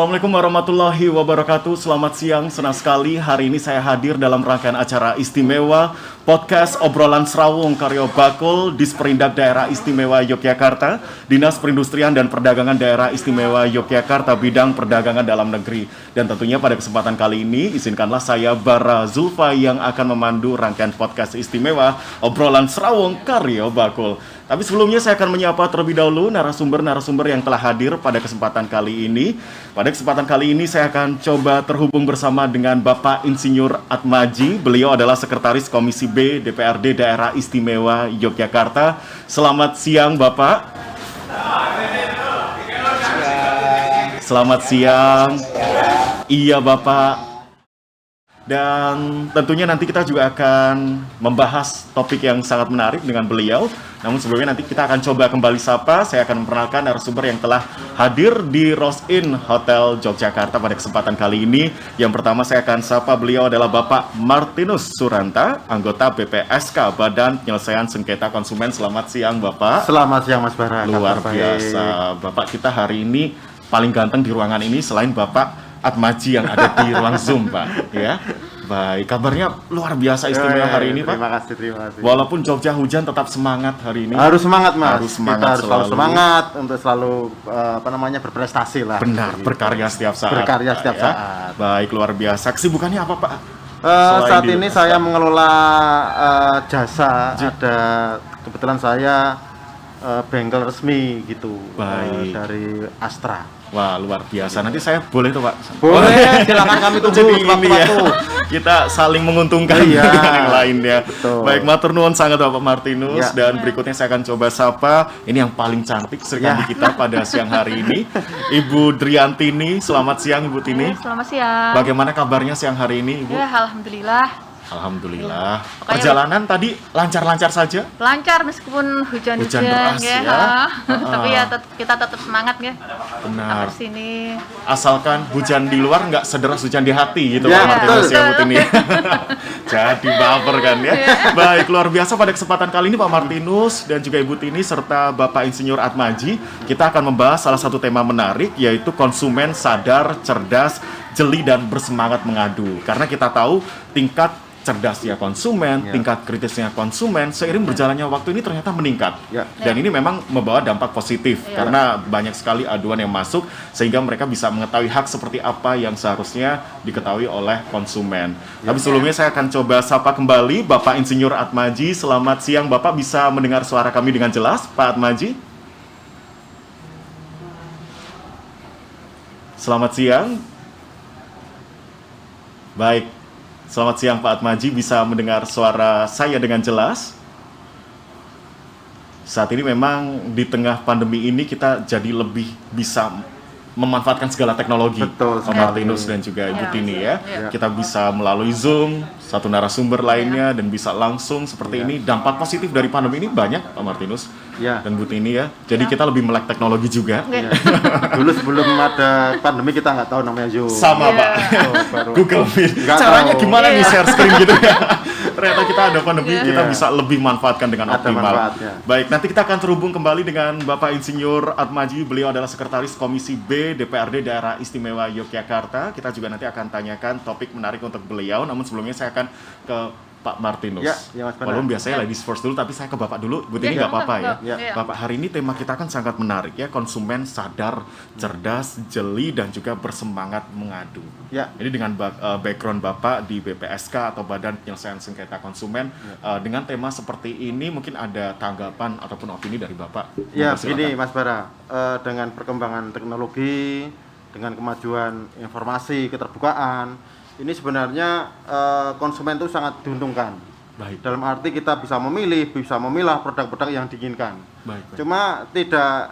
Assalamualaikum warahmatullahi wabarakatuh. Selamat siang, senang sekali hari ini saya hadir dalam rangkaian acara istimewa podcast obrolan Serawung karya Bakul Disperindak Daerah Istimewa Yogyakarta, Dinas Perindustrian dan Perdagangan Daerah Istimewa Yogyakarta bidang perdagangan dalam negeri. Dan tentunya pada kesempatan kali ini izinkanlah saya Bara Zulfa yang akan memandu rangkaian podcast istimewa obrolan Serawung karya Bakul. Tapi sebelumnya saya akan menyapa terlebih dahulu narasumber-narasumber yang telah hadir pada kesempatan kali ini. Pada kesempatan kali ini saya akan coba terhubung bersama dengan Bapak Insinyur Atmaji. Beliau adalah Sekretaris Komisi B DPRD Daerah Istimewa Yogyakarta. Selamat siang Bapak. Selamat siang. Iya Bapak. Dan tentunya nanti kita juga akan membahas topik yang sangat menarik dengan beliau. Namun sebelumnya nanti kita akan coba kembali sapa. Saya akan memperkenalkan narasumber yang telah hadir di Rose Inn Hotel Yogyakarta pada kesempatan kali ini. Yang pertama saya akan sapa beliau adalah Bapak Martinus Suranta, anggota BPSK Badan Penyelesaian Sengketa Konsumen. Selamat siang Bapak. Selamat siang Mas Bara. Luar biasa. Bapak kita hari ini paling ganteng di ruangan ini selain Bapak Atmaji yang ada di ruang Zoom, Pak. Ya, baik. Kabarnya luar biasa istimewa hari ini, Pak. Terima kasih. Walaupun Jogja hujan, tetap semangat hari ini. Harus semangat, Mas. Harus semangat, kita harus semangat untuk selalu berprestasi lah. Benar, berkarya setiap saat. Berkarya setiap saat. Baik, luar biasa. Kesibukannya apa, Pak? Saat ini saya mengelola jasa. Ada kebetulan saya bengkel resmi gitu. Baik. Dari Astra. Wah, luar biasa. Nanti saya boleh tuh, Pak? Boleh, silakan kami tunggu waktu-waktu. Kita saling menguntungkan dengan yang lainnya. Betul. Baik, matur nuwun sangat Bapak Martinus. Dan berikutnya saya akan coba sapa. Ini yang paling cantik serikandi kita pada siang hari ini. Ibu Driantini, selamat siang Ibu Tini. Selamat siang. Bagaimana kabarnya siang hari ini Ibu? Ya, alhamdulillah. Alhamdulillah. Perjalanan tadi lancar-lancar saja? Lancar meskipun hujan-hujan deras, ya. Tapi ya kita tetap semangat ya. Benar. Sampai sini. Asalkan hujan di luar nggak sederas hujan di hati gitu Ya, Pak Martinus betul. ya Bu Tini. Jadi baper kan ya. Baik, luar biasa pada kesempatan kali ini Pak Martinus dan juga Ibu Tini serta Bapak Insinyur Atmaji, kita akan membahas salah satu tema menarik yaitu konsumen sadar, cerdas, jeli dan bersemangat mengadu. Karena kita tahu tingkat cerdasnya konsumen, tingkat kritisnya konsumen seiring berjalannya waktu ini ternyata meningkat. Dan ini memang membawa dampak positif karena banyak sekali aduan yang masuk sehingga mereka bisa mengetahui hak seperti apa yang seharusnya diketahui oleh konsumen. Tapi sebelumnya saya akan coba sapa kembali Bapak Insinyur Atmaji. Selamat siang Bapak, bisa mendengar suara kami dengan jelas Pak Atmaji? Selamat siang. Baik. Selamat siang Pak Atmaji, bisa mendengar suara saya dengan jelas? Saat ini memang di tengah pandemi ini kita jadi lebih bisa memanfaatkan segala teknologi. Betul, Pak Martinus dan juga Ibu Tini ya. Kita bisa melalui Zoom, satu narasumber lainnya dan bisa langsung seperti ini. Dampak positif dari pandemi ini banyak Pak Martinus dan Bu Tini ya. Jadi kita lebih melek teknologi juga. Dulu sebelum ada pandemi kita nggak tahu namanya Zoom. Sama Pak. Google Meet. Caranya gimana nih share screen gitu ya. Ternyata kita ada pandemi, kita bisa lebih manfaatkan dengan optimal. Baik, nanti kita akan terhubung kembali dengan Bapak Insinyur Atmaji. Beliau adalah Sekretaris Komisi B DPRD Daerah Istimewa Yogyakarta. Kita juga nanti akan tanyakan topik menarik untuk beliau. Namun sebelumnya saya akan ke Pak Martinus. Walaupun biasanya ladies first dulu, tapi saya ke Bapak dulu. Bu Tini nggak apa-apa ya. Bapak, hari ini tema kita kan sangat menarik ya. Konsumen sadar, cerdas, jeli, dan juga bersemangat mengadu. Ini dengan background Bapak di BPSK atau Badan Penyelesaian Sengketa Konsumen. Dengan tema seperti ini mungkin ada tanggapan ataupun opini dari Bapak. Ya, begini Mas Bara. Dengan perkembangan teknologi, dengan kemajuan informasi, keterbukaan, ini sebenarnya konsumen itu sangat diuntungkan. Dalam arti kita bisa memilih, bisa memilah produk-produk yang diinginkan. Cuma tidak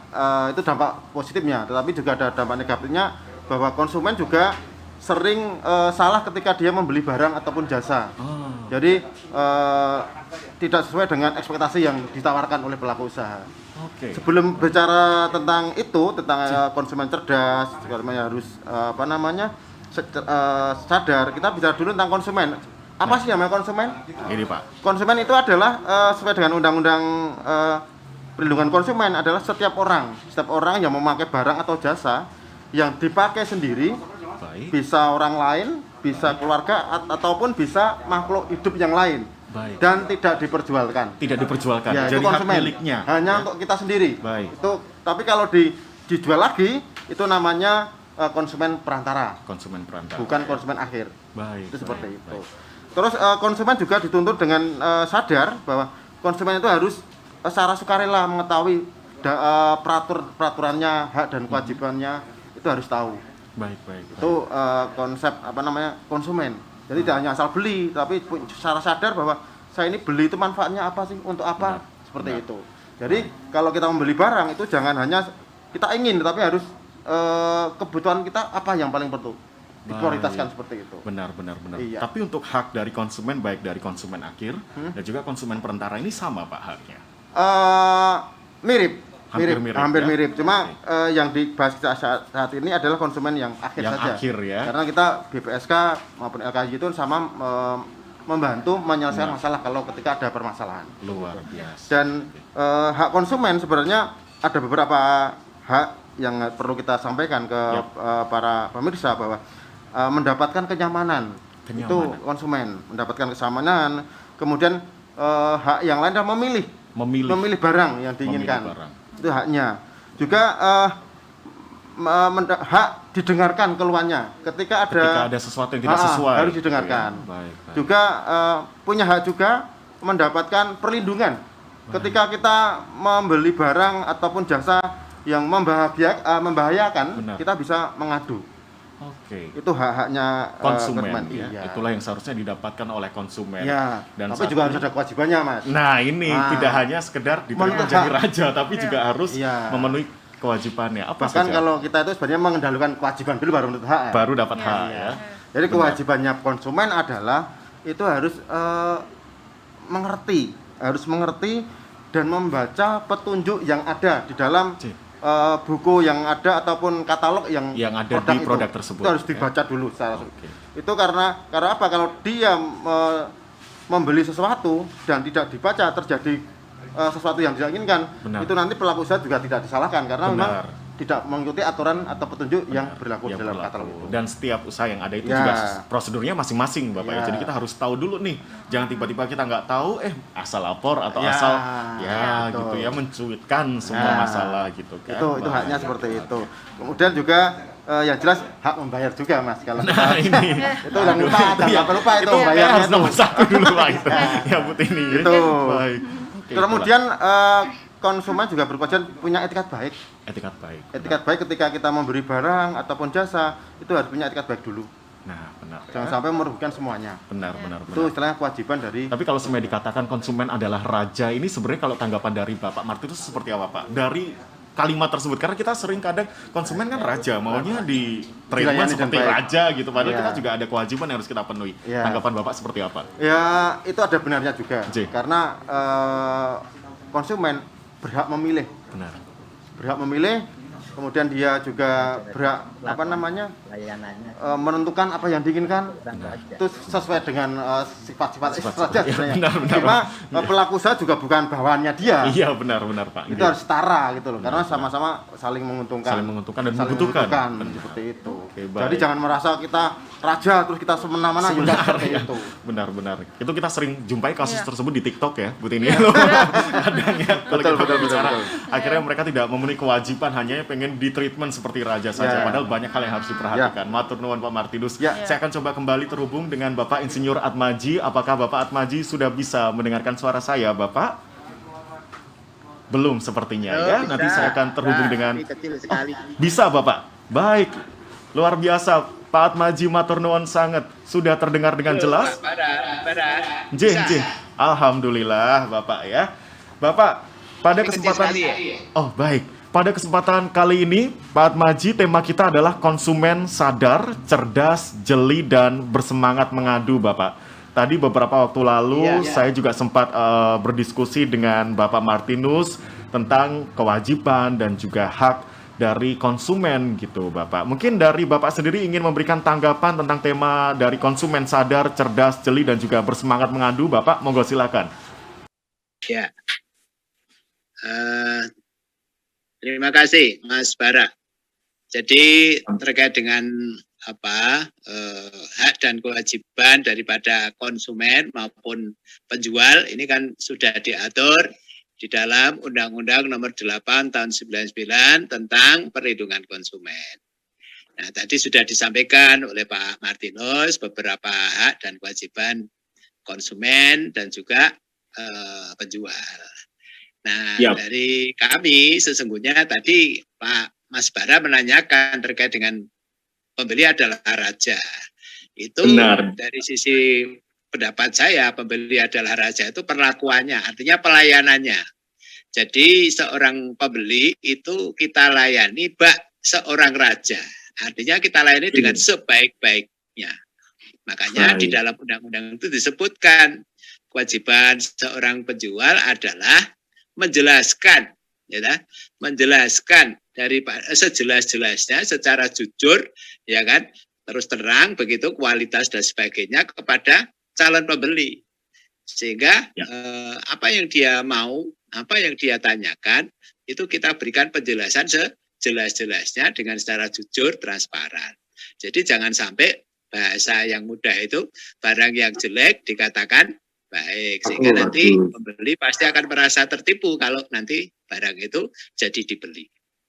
itu dampak positifnya, tetapi juga ada dampak negatifnya bahwa konsumen juga sering salah ketika dia membeli barang ataupun jasa. Jadi tidak sesuai dengan ekspektasi yang ditawarkan oleh pelaku usaha. Sebelum bicara tentang itu, tentang konsumen cerdas, harus sadar, kita bicara dulu tentang konsumen. Apa sih namanya konsumen? Ini Pak. Konsumen itu adalah sesuai dengan undang-undang perlindungan konsumen adalah setiap orang yang memakai barang atau jasa yang dipakai sendiri, Baik. bisa orang lain, bisa keluarga ataupun bisa makhluk hidup yang lain. Baik. Dan tidak diperjualkan. Tidak diperjualkan. Ya, Jadi itu hak konsumen. miliknya. Hanya ya? untuk kita sendiri. Baik. Tapi kalau dijual lagi, itu namanya konsumen perantara, Konsumen perantara. bukan konsumen akhir. Baik. Itu seperti baik, itu. baik. Terus konsumen juga dituntut dengan sadar bahwa konsumen itu harus secara sukarela mengetahui peraturannya, hak dan kewajibannya, itu harus tahu. Baik. Itu konsep konsumen. Jadi tidak hanya asal beli, tapi secara sadar bahwa saya ini beli itu manfaatnya apa sih, untuk apa, seperti itu. Jadi kalau kita membeli barang itu jangan hanya kita ingin, tapi harus kebutuhan kita apa yang paling perlu, diprioritaskan seperti itu. Benar. Iya. Tapi untuk hak dari konsumen, baik dari konsumen akhir dan juga konsumen perantara ini sama Pak haknya? Mirip. Hampir mirip, ya? Cuma yang dibahas kita saat ini adalah konsumen yang akhir Yang saja. akhir, ya. Karena kita BPSK maupun LKJ itu sama membantu menyelesaikan masalah kalau ketika ada permasalahan. Luar biasa. Dan hak konsumen sebenarnya ada beberapa hak yang perlu kita sampaikan ke para pemirsa bahwa mendapatkan kenyamanan. Itu konsumen mendapatkan kenyamanan. Kemudian hak yang lain adalah memilih barang yang diinginkan. Itu haknya. Juga hak didengarkan keluhannya ketika ada sesuatu yang tidak sesuai harus didengarkan. Gitu ya? Baik. Juga punya hak juga mendapatkan perlindungan. Ketika kita membeli barang ataupun jasa yang membahayakan, Benar. kita bisa mengadu. Oke. Itu hak-haknya Konsumen, ya. Iya. Itulah yang seharusnya didapatkan oleh konsumen. Ya, Dan tapi saat juga ini- harus ada kewajibannya, Mas. Nah, ini tidak hanya sekedar diterima Menuntut jadi hak. raja, tapi juga harus Iya. memenuhi kewajibannya. Apa Bahkan saja? kalau kita itu sebenarnya mengendalikan kewajiban dulu baru menuntut hak. Ya. Baru dapat hak Iya. ya. Jadi Benar. kewajibannya konsumen adalah itu harus mengerti dan membaca petunjuk yang ada di dalam Cik. buku yang ada ataupun katalog yang ada di produk tersebut, itu harus ya. dibaca dulu secara Oke. itu karena apa, kalau dia membeli sesuatu dan tidak dibaca terjadi sesuatu yang tidak inginkan, Benar. itu nanti pelaku usaha juga tidak disalahkan karena memang Benar. tidak mengikuti aturan atau petunjuk yang berlaku Yang dalam berlaku. katalog itu. Dan setiap usaha yang ada itu Ya. juga prosedurnya masing-masing Bapak ya. Ya. Jadi kita harus tahu dulu nih. Jangan tiba-tiba kita nggak tahu asal lapor atau Ya. asal Betul. gitu ya mencuitkan semua Nah, masalah gitu kan. Itu Baik. haknya seperti itu. Kemudian juga yang jelas hak membayar juga, Mas. Kalau Nah, ini itu yang lupa, jangan lupa itu kayak membayarnya harus itu. nomor satu dulu Pak itu. Ya Bu Tini. Itu. Baik. Oke, Kemudian konsumen juga berkewajiban punya etikat baik. etikat baik. Etikat baik ketika kita memberi barang ataupun jasa, itu harus punya etikat baik dulu. Nah, benar. Jangan sampai merugikan semuanya. Benar. Itu istilahnya kewajiban dari Tapi kalau semuanya dikatakan konsumen adalah raja, ini sebenarnya kalau tanggapan dari Bapak Martinus seperti apa Pak? Dari kalimat tersebut, karena kita sering kadang konsumen kan raja, maunya di treatment Dilayani seperti dengan baik. raja gitu, padahal Iya. kita juga ada kewajiban yang harus kita penuhi. Iya. Tanggapan Bapak seperti apa? ya itu ada benarnya juga. J. Karena konsumen berhak memilih, kemudian dia juga berhak menentukan apa yang diinginkan. Itu sesuai dengan sifat-sifat saja sebenarnya. Benar. Cuma pelaku usaha juga bukan bawahannya dia. Iya benar Pak. Itu harus setara gitu loh, karena sama-sama saling menguntungkan. Saling menguntungkan dan Saling membutuhkan. membutuhkan, seperti itu. Oke, baik. Jadi jangan merasa kita raja terus kita semena-mena, juga seperti itu. Benar. Itu kita sering jumpai kasus tersebut di TikTok ya, Bu Tini. Kadang ya, kalau kita Betul. bicara, akhirnya mereka tidak memenuhi kewajiban, hanya pengen di treatment seperti raja saja. Ya. Padahal banyak hal yang harus diperhatikan. Matur nuwun Pak Martinus. Ya. Saya akan coba kembali terhubung dengan Bapak Insinyur Atmaji. Apakah Bapak Atmaji sudah bisa mendengarkan suara saya, Bapak? Belum sepertinya ya. Bisa. Nanti saya akan terhubung dengan Tapi kecil sekali. bisa Bapak. Baik. Luar biasa. Pak Atmaji matur nuwun sangat. Sudah terdengar dengan jelas? Parah. Jih. Alhamdulillah Bapak ya. Bapak, pada Kecil kesempatan sekali ya? Oh, baik. Pada kesempatan kali ini, Pak Atmaji, tema kita adalah konsumen sadar, cerdas, jeli dan bersemangat mengadu, Bapak. Tadi beberapa waktu lalu saya juga sempat berdiskusi dengan Bapak Martinus tentang kewajiban dan juga hak dari konsumen gitu, Bapak. Mungkin dari Bapak sendiri ingin memberikan tanggapan tentang tema dari konsumen sadar, cerdas, jeli dan juga bersemangat mengadu, Bapak. Monggo silakan. Ya. Terima kasih Mas Bara. Jadi terkait dengan hak dan kewajiban daripada konsumen maupun penjual ini kan sudah diatur di dalam Undang-Undang Nomor 8 Tahun 99 tentang perlindungan konsumen. Nah, tadi sudah disampaikan oleh Pak Martinus beberapa hak dan kewajiban konsumen dan juga penjual. Nah, dari kami sesungguhnya tadi Pak Mas Bara menanyakan terkait dengan pembeli adalah raja. Itu benar. Dari sisi pendapat saya, pembeli adalah raja itu perlakuannya, artinya pelayanannya. Jadi seorang pembeli itu kita layani seorang raja. Artinya kita layani dengan sebaik-baiknya. Makanya di dalam undang-undang itu disebutkan kewajiban seorang penjual adalah menjelaskan, menjelaskan dari sejelas-jelasnya secara jujur, ya kan, terus terang begitu kualitas dan sebagainya kepada calon pembeli, sehingga apa yang dia mau, apa yang dia tanyakan itu kita berikan penjelasan sejelas-jelasnya dengan secara jujur, transparan. Jadi jangan sampai bahasa yang mudah itu barang yang jelek dikatakan baik, sehingga nanti pembeli pasti akan merasa tertipu kalau nanti barang itu jadi dibeli.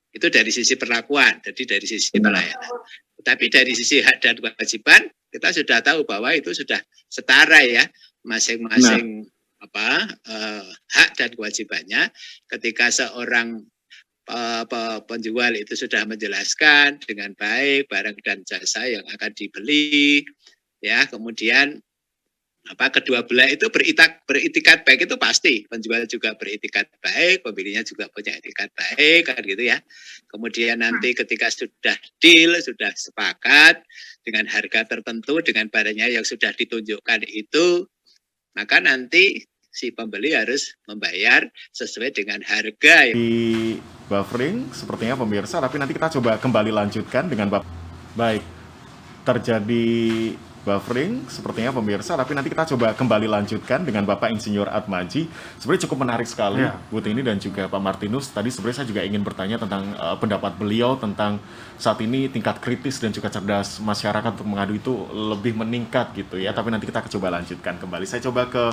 Itu dari sisi perlakuan, jadi dari sisi pelayanan. Tapi dari sisi hak dan kewajiban, kita sudah tahu bahwa itu sudah setara ya, masing-masing hak dan kewajibannya. Ketika seorang penjual itu sudah menjelaskan dengan baik barang dan jasa yang akan dibeli, ya, kemudian kedua belah itu beritikat baik, itu pasti penjual juga beritikat baik, pembelinya juga punya itikat baik kan gitu ya. Kemudian nanti ketika sudah deal, sudah sepakat dengan harga tertentu dengan barangnya yang sudah ditunjukkan itu, maka nanti si pembeli harus membayar sesuai dengan harga. Di buffering sepertinya pemirsa, tapi nanti kita coba kembali lanjutkan dengan baik. Terjadi buffering sepertinya pemirsa, tapi nanti kita coba kembali lanjutkan dengan Bapak Insinyur Atmaji. Sebenarnya cukup menarik sekali Bu Tini dan juga Pak Martinus. Tadi sebenarnya saya juga ingin bertanya tentang pendapat beliau tentang saat ini tingkat kritis dan juga cerdas masyarakat untuk mengadu itu lebih meningkat gitu ya. Tapi nanti kita coba lanjutkan kembali. Saya coba ke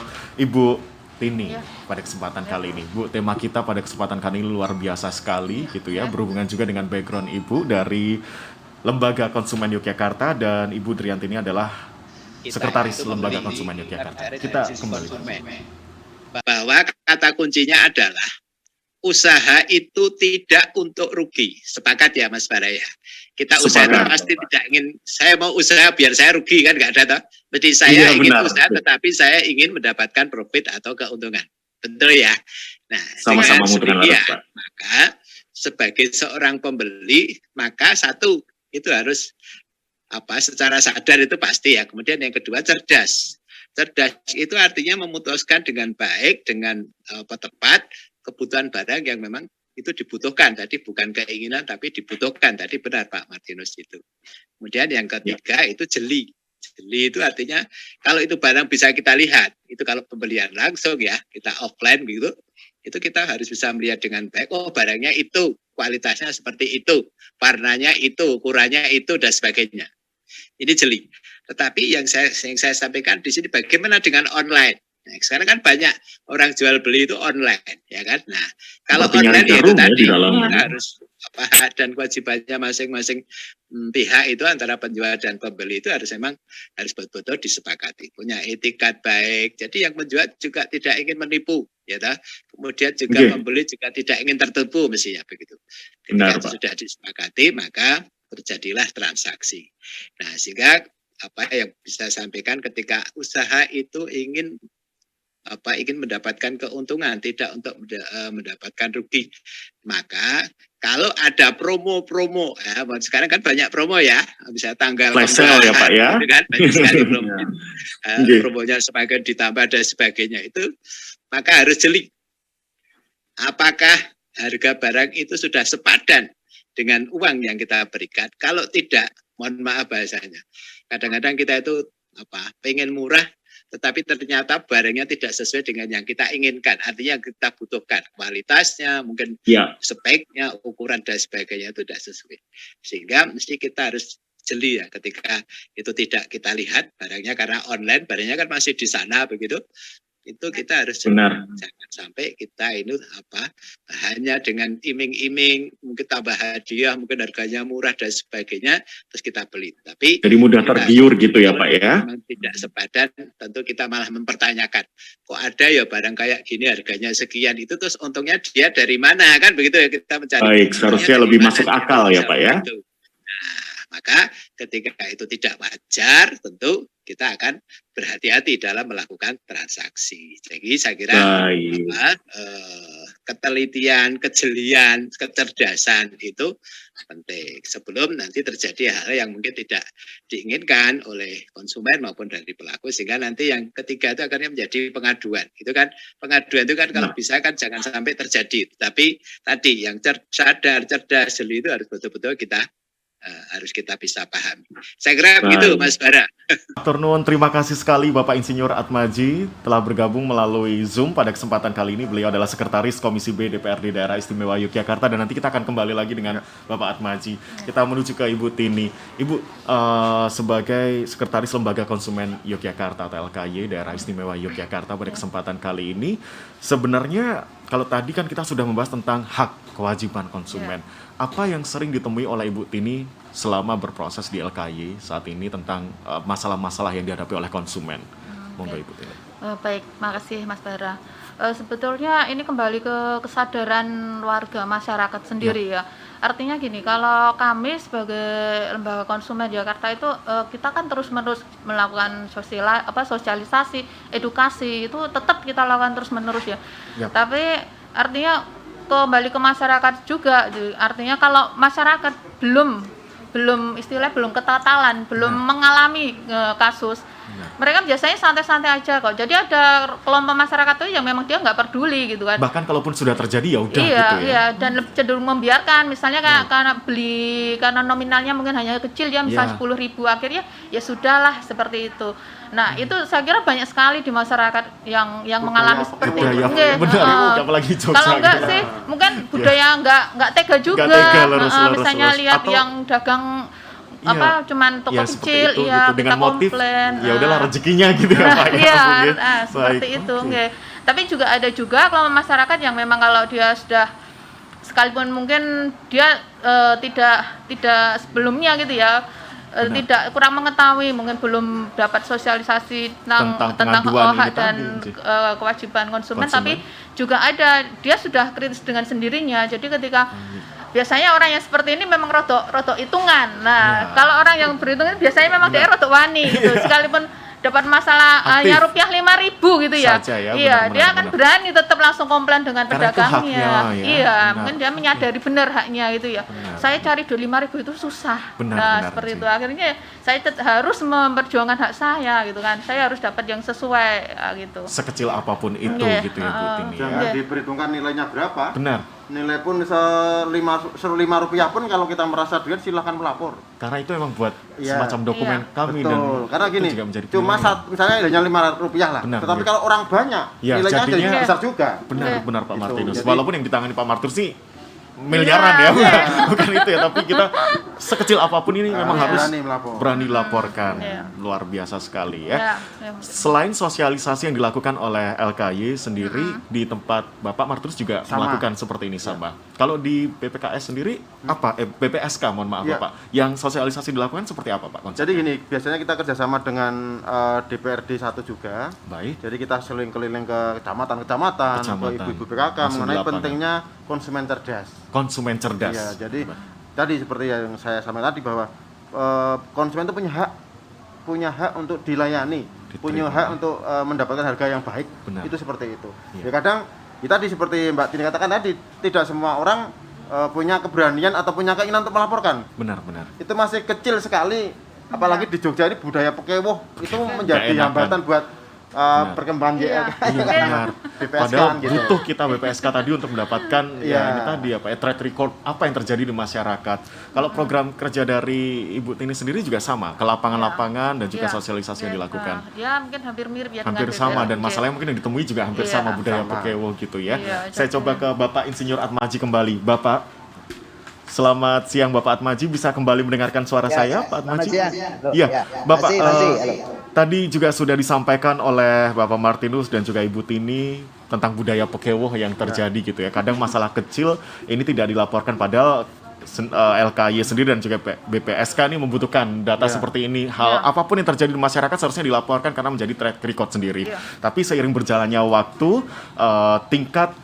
Ibu Tini pada kesempatan kali ini. Bu, tema kita pada kesempatan kali ini luar biasa sekali gitu ya, berhubungan juga dengan background Ibu dari Lembaga Konsumen Yogyakarta, dan Ibu Drianti ini adalah Sekretaris Lembaga Konsumen Yogyakarta. Kita kembali. Bahwa kata kuncinya adalah usaha itu tidak untuk rugi. Sepakat ya Mas Bara ya? Kita usaha itu pasti tidak ingin, saya mau usaha biar saya rugi kan, nggak ada toh. Jadi saya ingin usaha tetapi saya ingin mendapatkan profit atau keuntungan. Betul ya? Nah, sama-sama demikian, maka sebagai seorang pembeli, maka satu, itu harus secara sadar itu pasti ya. Kemudian yang kedua cerdas. Cerdas itu artinya memutuskan dengan baik, dengan tepat kebutuhan barang yang memang itu dibutuhkan. Tadi bukan keinginan tapi dibutuhkan. Tadi benar Pak Martinus itu. Kemudian yang ketiga itu jeli. Jeli itu artinya kalau itu barang bisa kita lihat. Itu kalau pembelian langsung ya, kita offline gitu. Itu kita harus bisa melihat dengan baik, oh barangnya itu, kualitasnya seperti itu, warnanya itu, ukurannya itu, dan sebagainya. Ini jeli. Tetapi yang saya sampaikan di sini bagaimana dengan online. Nah, sekarang kan banyak orang jual beli itu online, ya kan. Nah, kalau online itu tadi kita harus dan kewajibannya masing-masing pihak itu antara penjual dan pembeli itu harus betul-betul disepakati, punya etikat baik. Jadi yang menjual juga tidak ingin menipu, ya toh. Kemudian juga pembeli juga tidak ingin tertipu mestinya begitu. Ketika itu sudah disepakati, maka terjadilah transaksi. Nah, sehingga apa yang bisa sampaikan ketika usaha itu ingin mendapatkan keuntungan, tidak untuk mendapatkan rugi. Maka kalau ada promo-promo, sekarang kan banyak promo ya, bisa tanggal flash sale ya Pak ya, kan banyak sekali promo. Promonya semakin ditambah dan sebagainya itu, maka harus jeli. Apakah harga barang itu sudah sepadan dengan uang yang kita berikan? Kalau tidak, mohon maaf bahasanya. Kadang-kadang kita itu pengen murah, tetapi ternyata barangnya tidak sesuai dengan yang kita inginkan. Artinya yang kita butuhkan, kualitasnya, mungkin speknya, ukuran dan sebagainya itu tidak sesuai. Sehingga mesti kita harus jeli ya ketika itu tidak kita lihat barangnya, karena online barangnya kan masih di sana begitu. Itu kita harus jangan sampai kita ini hanya dengan iming-iming, mungkin tambah hadiah, mungkin harganya murah dan sebagainya, terus kita beli. Tapi jadi mudah tergiur gitu ya Pak ya. Memang tidak sepadan, tentu kita malah mempertanyakan, kok ada ya barang kayak gini harganya sekian, itu terus untungnya dia dari mana, kan begitu ya, kita mencari. Baik, seharusnya lebih masuk akal ya Pak ya. Maka ketika itu tidak wajar, tentu kita akan berhati-hati dalam melakukan transaksi. Jadi saya kira ketelitian, kejelian, kecerdasan itu penting sebelum nanti terjadi hal yang mungkin tidak diinginkan oleh konsumen maupun dari pelaku, sehingga nanti yang ketiga itu akhirnya menjadi pengaduan. Itu kan pengaduan itu kan kalau bisa kan jangan sampai terjadi. Tapi tadi yang sadar, cerdas, jeli itu harus betul-betul harus kita bisa pahami. Saya kira begitu Mas Bara. Dr. Nuwun, terima kasih sekali Bapak Insinyur Atmaji telah bergabung melalui Zoom pada kesempatan kali ini. Beliau adalah Sekretaris Komisi B DPRD Daerah Istimewa Yogyakarta, dan nanti kita akan kembali lagi dengan Bapak Atmaji. Kita menuju ke Ibu Tini. Ibu, sebagai Sekretaris Lembaga Konsumen Yogyakarta atau LKY Daerah Istimewa Yogyakarta, pada kesempatan kali ini sebenarnya kalau tadi kan kita sudah membahas tentang hak kewajiban konsumen. Apa yang sering ditemui oleh Ibu Tini selama berproses di LKY saat ini tentang masalah-masalah yang dihadapi oleh konsumen? Monggo Ibu Tini. Baik, makasih Mas Bara. Sebetulnya ini kembali ke kesadaran warga masyarakat sendiri ya. Artinya gini, kalau kami sebagai lembaga konsumen Jakarta itu kita kan terus-menerus melakukan sosialisasi, edukasi, itu tetap kita lakukan terus-menerus ya. Tapi artinya kembali ke masyarakat juga, artinya kalau masyarakat belum ketatalan, belum mengalami kasus, mereka biasanya santai-santai aja kok. Jadi ada kelompok masyarakat tuh yang memang dia nggak peduli gitu kan. Bahkan kalaupun sudah terjadi ya udah gitu ya. Iya, dan cenderung membiarkan, misalnya karena nominalnya mungkin hanya kecil ya, misal 10.000, akhirnya ya sudahlah seperti itu. Nah, itu saya kira banyak sekali di masyarakat yang mengalami seperti itu. Benar, apalagi Jogja. Kalau enggak sih, mungkin budaya enggak tega juga. Misalnya lihat yang dagang cuman toko kecil, itu, kita dengan motif komplain. Ya udahlah rezekinya gitu ya Pak. Seperti itu. Tapi juga ada juga kelompok masyarakat yang memang kalau dia sudah sekalipun mungkin dia tidak sebelumnya gitu ya, tidak kurang mengetahui, mungkin belum dapat sosialisasi tentang hak dan kewajiban konsumen, tapi juga ada dia sudah kritis dengan sendirinya. Jadi ketika biasanya orang yang seperti ini memang rodok hitungan. Nah, kalau orang yang berhitung biasanya memang dia rodok wani gitu. Sekalipun dapat masalah ya rupiah 5.000 gitu ya. Iya, dia akan berani tetap langsung komplain dengan pedagangnya. Mungkin dia menyadari benar haknya gitu ya. Saya cari 5.000 itu susah. Seperti itu. Akhirnya saya harus memperjuangkan hak saya gitu kan. Saya harus dapat yang sesuai gitu. Sekecil apapun itu gitu ya Bu Tini. Jangan diperhitungkan nilainya berapa. Benar. Nilai pun Rp5 pun kalau kita merasa duit silahkan melapor. Karena itu emang buat semacam dokumen kami. Betul. Dan karena gini, cuma misalnya hanya Rp5 lah. Tetapi kalau orang banyak, nilainya jadi besar juga. Benar Pak Martinus. Walaupun yang ditangani Pak Martinus sih miliaran bukan itu ya, tapi kita sekecil apapun ini memang harus berani laporkan. Luar biasa sekali ya. Selain sosialisasi yang dilakukan oleh LKY sendiri, di tempat Bapak Martinus juga melakukan seperti ini sama. Kalau di BPKS sendiri BPSK mohon maaf Bapak, yang sosialisasi dilakukan seperti apa Pak konsepnya? Jadi gini, biasanya kita kerjasama dengan DPRD 1 juga. Baik. Jadi kita sering keliling ke kecamatan, ke ibu-ibu PKK mengenai pentingnya konsumen cerdas. Konsumen cerdas. Iya, jadi tadi seperti yang saya sampaikan tadi bahwa konsumen itu punya hak untuk dilayani, punya hak untuk mendapatkan harga yang baik. Itu seperti itu. Ya kadang kita seperti Mbak Tini katakan tadi, tidak semua orang punya keberanian atau punya keinginan untuk melaporkan. Benar. Itu masih kecil sekali, apalagi di Jogja ini budaya pekewoh itu menjadi hambatan buat perkembangan Iya. Iya benar. BPSK Padahal gitu. butuh kita BPSK tadi untuk mendapatkan Iya. ya ini tadi apa ya track record apa yang terjadi di masyarakat. Kalau program kerja dari Ibu Tini sendiri juga sama, ke lapangan-lapangan dan juga Iya. sosialisasi yang dilakukan. Ya mungkin hampir mirip ya Hampir dengan sama dan BPSK. masalahnya mungkin yang ditemui juga hampir Iya, sama budaya sama. Pokewo gitu ya. Iya, Saya jadi- coba ke Bapak Insinyur Atmaji kembali. Bapak, selamat siang Bapak Atmaji, bisa kembali mendengarkan suara saya Pak Atmaji? Iya, Bapak, tadi juga sudah disampaikan oleh Bapak Martinus dan juga Ibu Tini tentang budaya Pokewo yang terjadi gitu ya. Kadang masalah kecil ini tidak dilaporkan padahal LKY sendiri dan juga BPSK ini membutuhkan data seperti ini. Hal apapun yang terjadi di masyarakat seharusnya dilaporkan karena menjadi track record sendiri. Iya. Tapi seiring berjalannya waktu, tingkat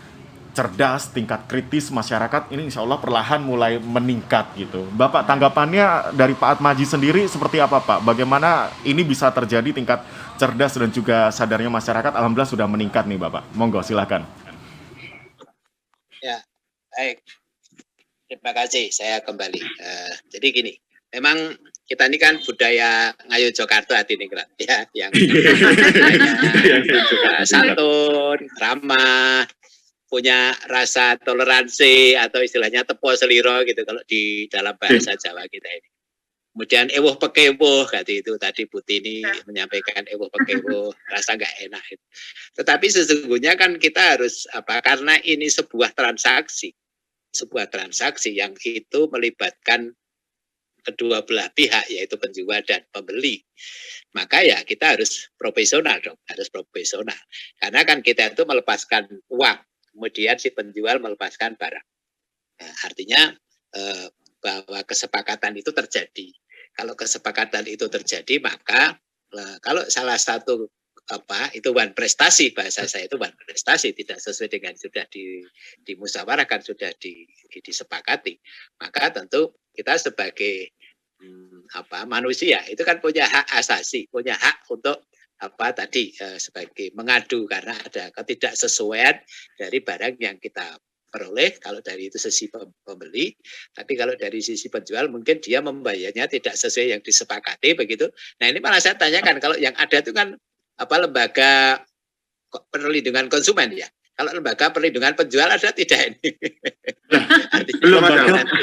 cerdas, tingkat kritis masyarakat ini insya Allah perlahan mulai meningkat gitu. Bapak, tanggapannya dari Pak Atmaji sendiri seperti apa Pak? Bagaimana ini bisa terjadi tingkat cerdas dan juga sadarnya masyarakat? Alhamdulillah sudah meningkat nih Bapak. Monggo silakan. Ya, baik. Terima kasih. Saya kembali. Jadi gini, memang kita ini kan budaya Ngayu Jakarta hati nih ya, yang santun, ramah, punya rasa toleransi atau istilahnya tepo seliro gitu kalau di dalam bahasa Jawa kita ini. Kemudian ewuh pekewuh kata itu tadi Bu Tini menyampaikan ewuh pekewuh rasa nggak enak. Tetapi sesungguhnya kan kita harus karena ini sebuah transaksi yang itu melibatkan kedua belah pihak yaitu penjual dan pembeli. Maka ya kita harus profesional dong, Karena kan kita itu melepaskan uang, kemudian si penjual melepaskan barang. Nah, artinya bahwa kesepakatan itu terjadi. Kalau kesepakatan itu terjadi, maka kalau salah satu itu one prestasi, bahasa saya itu one prestasi, tidak sesuai dengan sudah dimusyawarahkan, sudah disepakati, maka tentu kita sebagai manusia itu kan punya hak asasi, punya hak untuk sebagai mengadu karena ada ketidaksesuaian dari barang yang kita peroleh. Kalau dari itu sisi pembeli, tapi kalau dari sisi penjual mungkin dia membayarnya tidak sesuai yang disepakati begitu. Nah ini malah saya tanyakan, kalau yang ada itu kan lembaga perlindungan konsumen ya. Kalau lembaga perlindungan penjual ada tidak ini?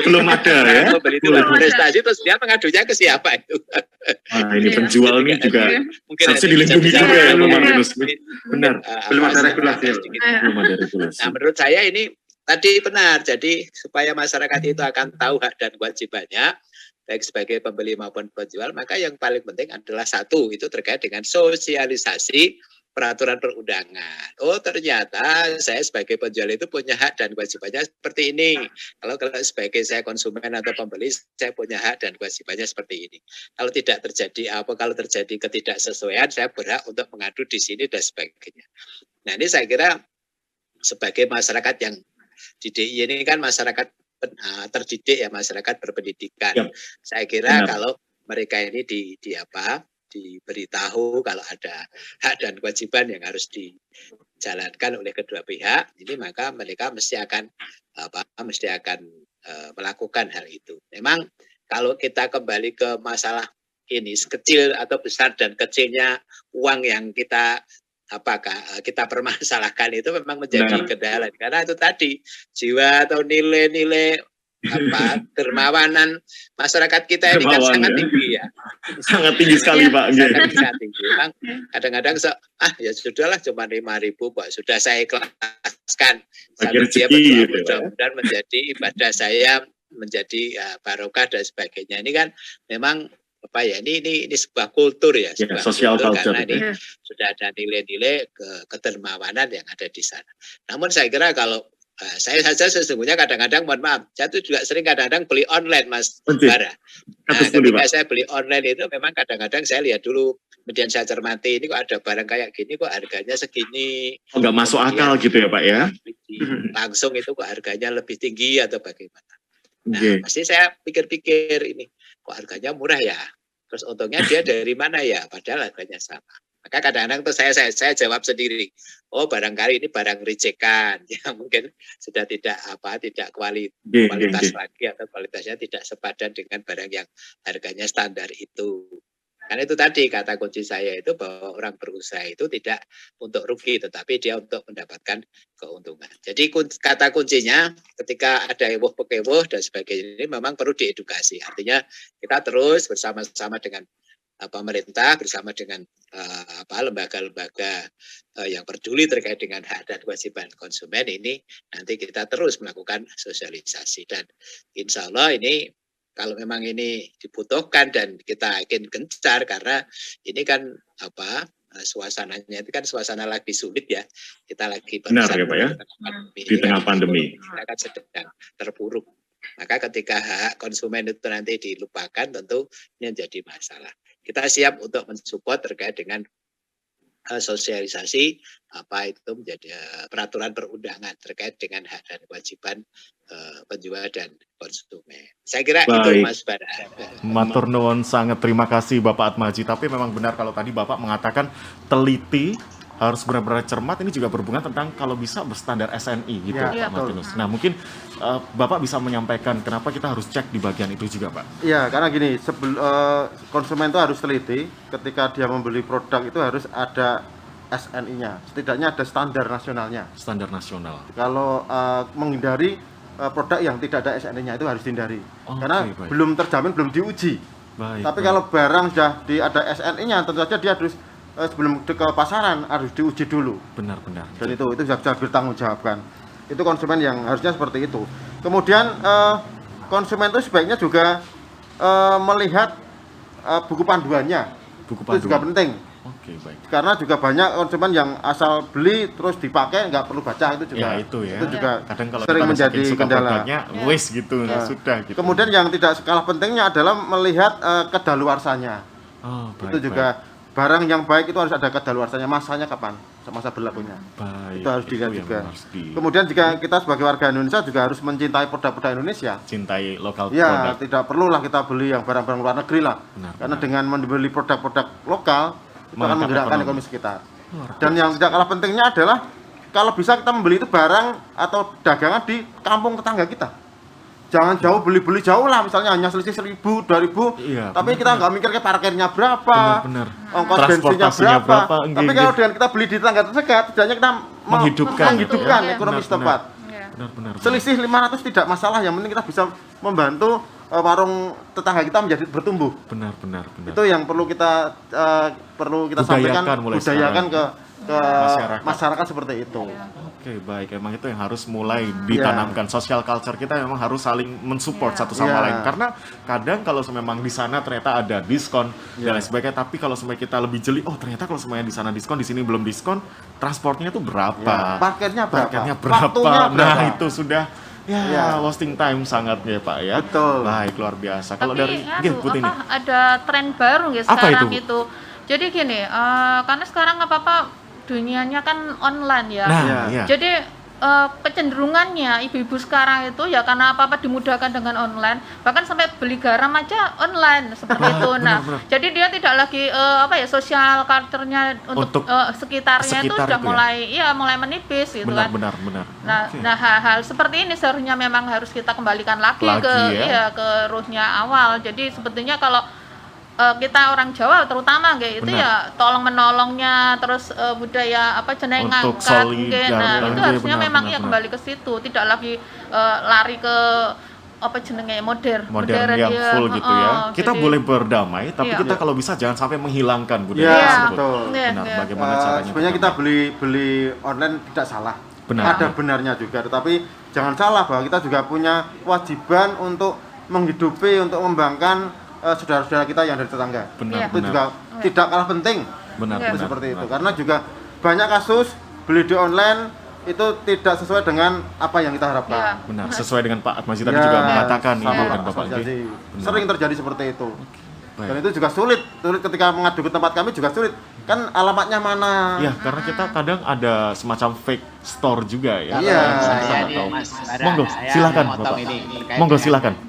belum ada ya. Pembeli itu prestasi terus dia mengadunya ke siapa itu? Nah, ini penjual ini juga mungkin harusnya dilindungi juga ya Martinus. Benar. Belum ada regulasi. Belum ada regulasi. Nah menurut saya ini tadi benar, jadi supaya masyarakat itu akan tahu hak dan kewajibannya, baik sebagai pembeli maupun penjual, maka yang paling penting adalah satu, itu terkait dengan sosialisasi peraturan perundangan. Oh ternyata saya sebagai penjual itu punya hak dan kewajibannya seperti ini. Kalau sebagai saya konsumen atau pembeli, saya punya hak dan kewajibannya seperti ini. Kalau tidak terjadi kalau terjadi ketidaksesuaian, saya berhak untuk mengadu di sini dan sebagainya. Nah ini saya kira sebagai masyarakat yang di DIY ini kan masyarakat terdidik ya, masyarakat berpendidikan. Yep. Saya kira kalau mereka ini diberitahu kalau ada hak dan kewajiban yang harus dijalankan oleh kedua pihak, ini maka mereka mesti akan melakukan hal itu. Memang kalau kita kembali ke masalah ini, kecil atau besar dan kecilnya uang yang kita permasalahkan itu memang menjadi kendala karena itu tadi jiwa atau nilai-nilai dermawanan masyarakat kita ini kan sangat tinggi ya, sangat tinggi sekali Pak. Sangat tinggi. Memang kadang-kadang ya sudahlah cuma 5.000 Pak, sudah saya ikhlaskan sambil dia mudah-mudahan menjadi ibadah saya menjadi barokah dan sebagainya. Ini kan memang ini sebuah kultur ya, sebuah social culture, karena ini sudah ada nilai-nilai kedermawanan yang ada di sana. Namun saya kira kalau saya saja sesungguhnya kadang-kadang mohon maaf, saya itu juga sering kadang-kadang beli online Mas Bara. Nah, ketika saya beli online itu memang kadang-kadang saya lihat dulu, kemudian saya cermati ini kok ada barang kayak gini kok harganya segini. Nggak masuk akal gitu ya Pak ya? Langsung itu kok harganya lebih tinggi atau bagaimana? Nah, pasti saya pikir-pikir ini kok harganya murah ya, terus untungnya dia dari mana ya, padahal harganya sama. Maka kadang-kadang tuh saya jawab sendiri, oh barangkali ini barang rejekan yang mungkin sudah tidak kualitas lagi atau kualitasnya tidak sepadan dengan barang yang harganya standar itu. Karena itu tadi kata kunci saya itu bahwa orang berusaha itu tidak untuk rugi, tetapi dia untuk mendapatkan keuntungan. Jadi kata kuncinya ketika ada ewoh-pekewoh dan sebagainya ini memang perlu diedukasi. Artinya kita terus bersama-sama dengan pemerintah, bersama dengan lembaga-lembaga yang peduli terkait dengan hak dan kewajiban konsumen ini, nanti kita terus melakukan sosialisasi. Dan insya Allah ini kalau memang ini dibutuhkan dan kita ingin gencar karena ini kan suasananya itu kan suasana lagi sulit ya. Kita lagi benar ya Pak ya. Di tengah pandemi. Kita kan sedang terpuruk. Maka ketika hak konsumen itu nanti dilupakan tentu ini menjadi masalah. Kita siap untuk mensupport terkait dengan sosialisasi itu menjadi peraturan perundangan terkait dengan hak dan kewajiban penjual dan konsumen. Saya kira itu Mas Bara. Matur nuwun sangat, terima kasih Bapak Atmaji. Tapi memang benar kalau tadi Bapak mengatakan teliti, harus benar-benar cermat. Ini juga berhubungan tentang kalau bisa berstandar SNI gitu Pak Martinus. Nah mungkin Bapak bisa menyampaikan kenapa kita harus cek di bagian itu juga Pak. Iya, karena gini, konsumen itu harus teliti ketika dia membeli produk itu harus ada SNI-nya, setidaknya ada standar nasionalnya. Standar nasional. Kalau menghindari produk yang tidak ada SNI-nya itu harus dihindari, karena baik. Belum terjamin, belum diuji. Tapi kalau barang sudah ada SNI-nya, tentu saja dia harus sebelum ke pasaran harus diuji dulu. Benar-benar. Dan itu bisa bertanggung jawabkan. Itu konsumen yang harusnya seperti itu. Kemudian konsumen itu sebaiknya juga melihat buku panduannya. Buku panduan. Itu juga penting. Oke, baik. Karena juga banyak konsumen yang asal beli terus dipakai nggak perlu baca, itu juga. Ya itu ya. Itu juga kadang kalau sering kita menjadi suka kendala. produknya, waste gitu, sudah gitu. Kemudian yang tidak kalah pentingnya adalah melihat kedaluarsanya. Baik, itu juga barang yang baik itu harus ada kedaluarsanya, masanya kapan, masa berlakunya. Baik. Itu harus dilihat yang juga. harus Kemudian jika kita sebagai warga Indonesia juga harus mencintai produk-produk Indonesia. cintai lokal Ya, produk. tidak perlulah kita beli yang barang-barang luar negeri lah. Karena dengan membeli produk-produk lokal itu akan menggerakkan ekonomi sekitar. Dan yang tidak kalah pentingnya adalah kalau bisa kita membeli itu barang atau dagangan di kampung tetangga kita. Jangan jauh, beli-beli jauh lah, misalnya hanya selisih 1.000, 2.000, Iya, tapi kita nggak mikir ke parkirnya berapa, Benar. ongkos bensinnya Transportasinya berapa. enggak, Tapi kalau dengan kita beli di tetangga terdekat, setidaknya kita menghidupkan ekonomi Benar, setempat. Benar. Selisih 500 tidak masalah, yang penting kita bisa membantu warung tetangga kita menjadi bertumbuh. Benar. Itu yang perlu kita sampaikan, budayakan ke masyarakat seperti itu. Oke, baik. Emang itu yang harus mulai ditanamkan. Social culture kita memang harus saling mensupport satu sama lain. Karena kadang kalau memang di sana ternyata ada diskon dan lain sebagainya, tapi kalau semuanya kita lebih jeli, ternyata kalau semuanya di sana diskon, di sini belum diskon, transportnya itu berapa? Parkirnya berapa? Waktunya berapa? Nah, itu sudah Ya. wasting time sangat ya Pak ya. Betul. Baik, luar biasa. Kalau Tapi dari Putih nih. ada tren baru ya Apa sekarang itu, itu. Jadi gini, karena sekarang apa-apa dunianya kan online ya. Nah, iya. Jadi kecenderungannya ibu-ibu sekarang itu ya karena apa-apa dimudahkan dengan online, bahkan sampai beli garam aja online seperti itu. Nah, jadi dia tidak lagi sosial culture-nya untuk sekitarnya itu sudah mulai menipis gitu kan. Benar. Nah, hal-hal seperti ini seharusnya memang harus kita kembalikan lagi ke ruhnya awal. Jadi sebetulnya kalau kita orang Jawa terutama kayak itu ya tolong menolongnya, terus budaya jeneng ngangkat itu harusnya memang kembali ke situ, tidak lagi lari ke modern yang full gitu ya. Kita jadi, boleh berdamai, tapi kita kalau bisa jangan sampai menghilangkan budaya tersebut. Betul. Bagaimana caranya? Sebenarnya kita beli online tidak salah. Benar. Ada benarnya juga, tetapi jangan salah bahwa kita juga punya kewajiban untuk menghidupi, untuk membanggakan saudara-saudara kita yang dari tetangga. Itu juga tidak kalah penting. Benar. Seperti itu. Karena juga banyak kasus beli di online itu tidak sesuai dengan apa yang kita harapkan. Benar, sesuai dengan Pak Atmaji tadi juga mengatakan Ibu dan Bapak. Sering terjadi seperti itu. Dan itu juga sulit ketika mengadu ke tempat kami juga sulit. Kan alamatnya mana? Ya, karena kita kadang ada semacam fake store juga ya. Iya. Monggo, silakan Bapak. Monggo silakan.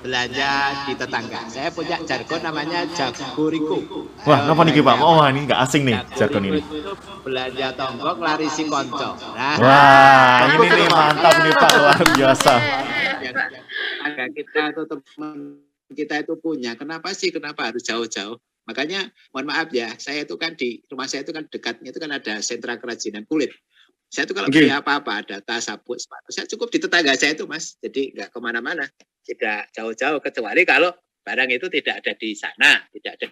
Belanja di tetangga. Saya punya jargon namanya jaguriku. Wah, apa nih Pak? Wah, ini nggak asing nih jargon ini. Belanja tonggok lari si konco. Wah, ini nih mantap nih Pak, luar biasa. Ada kita atau teman kita itu punya. Kenapa harus jauh-jauh? Makanya mohon maaf ya, saya itu kan di rumah saya itu kan dekatnya itu kan ada sentra kerajinan kulit. Saya itu kalau beli apa-apa, data, sabun, sepatu, saya cukup di tetangga saya itu Mas. Jadi nggak kemana-mana, tidak jauh-jauh, kecuali kalau barang itu tidak ada di sana, tidak ada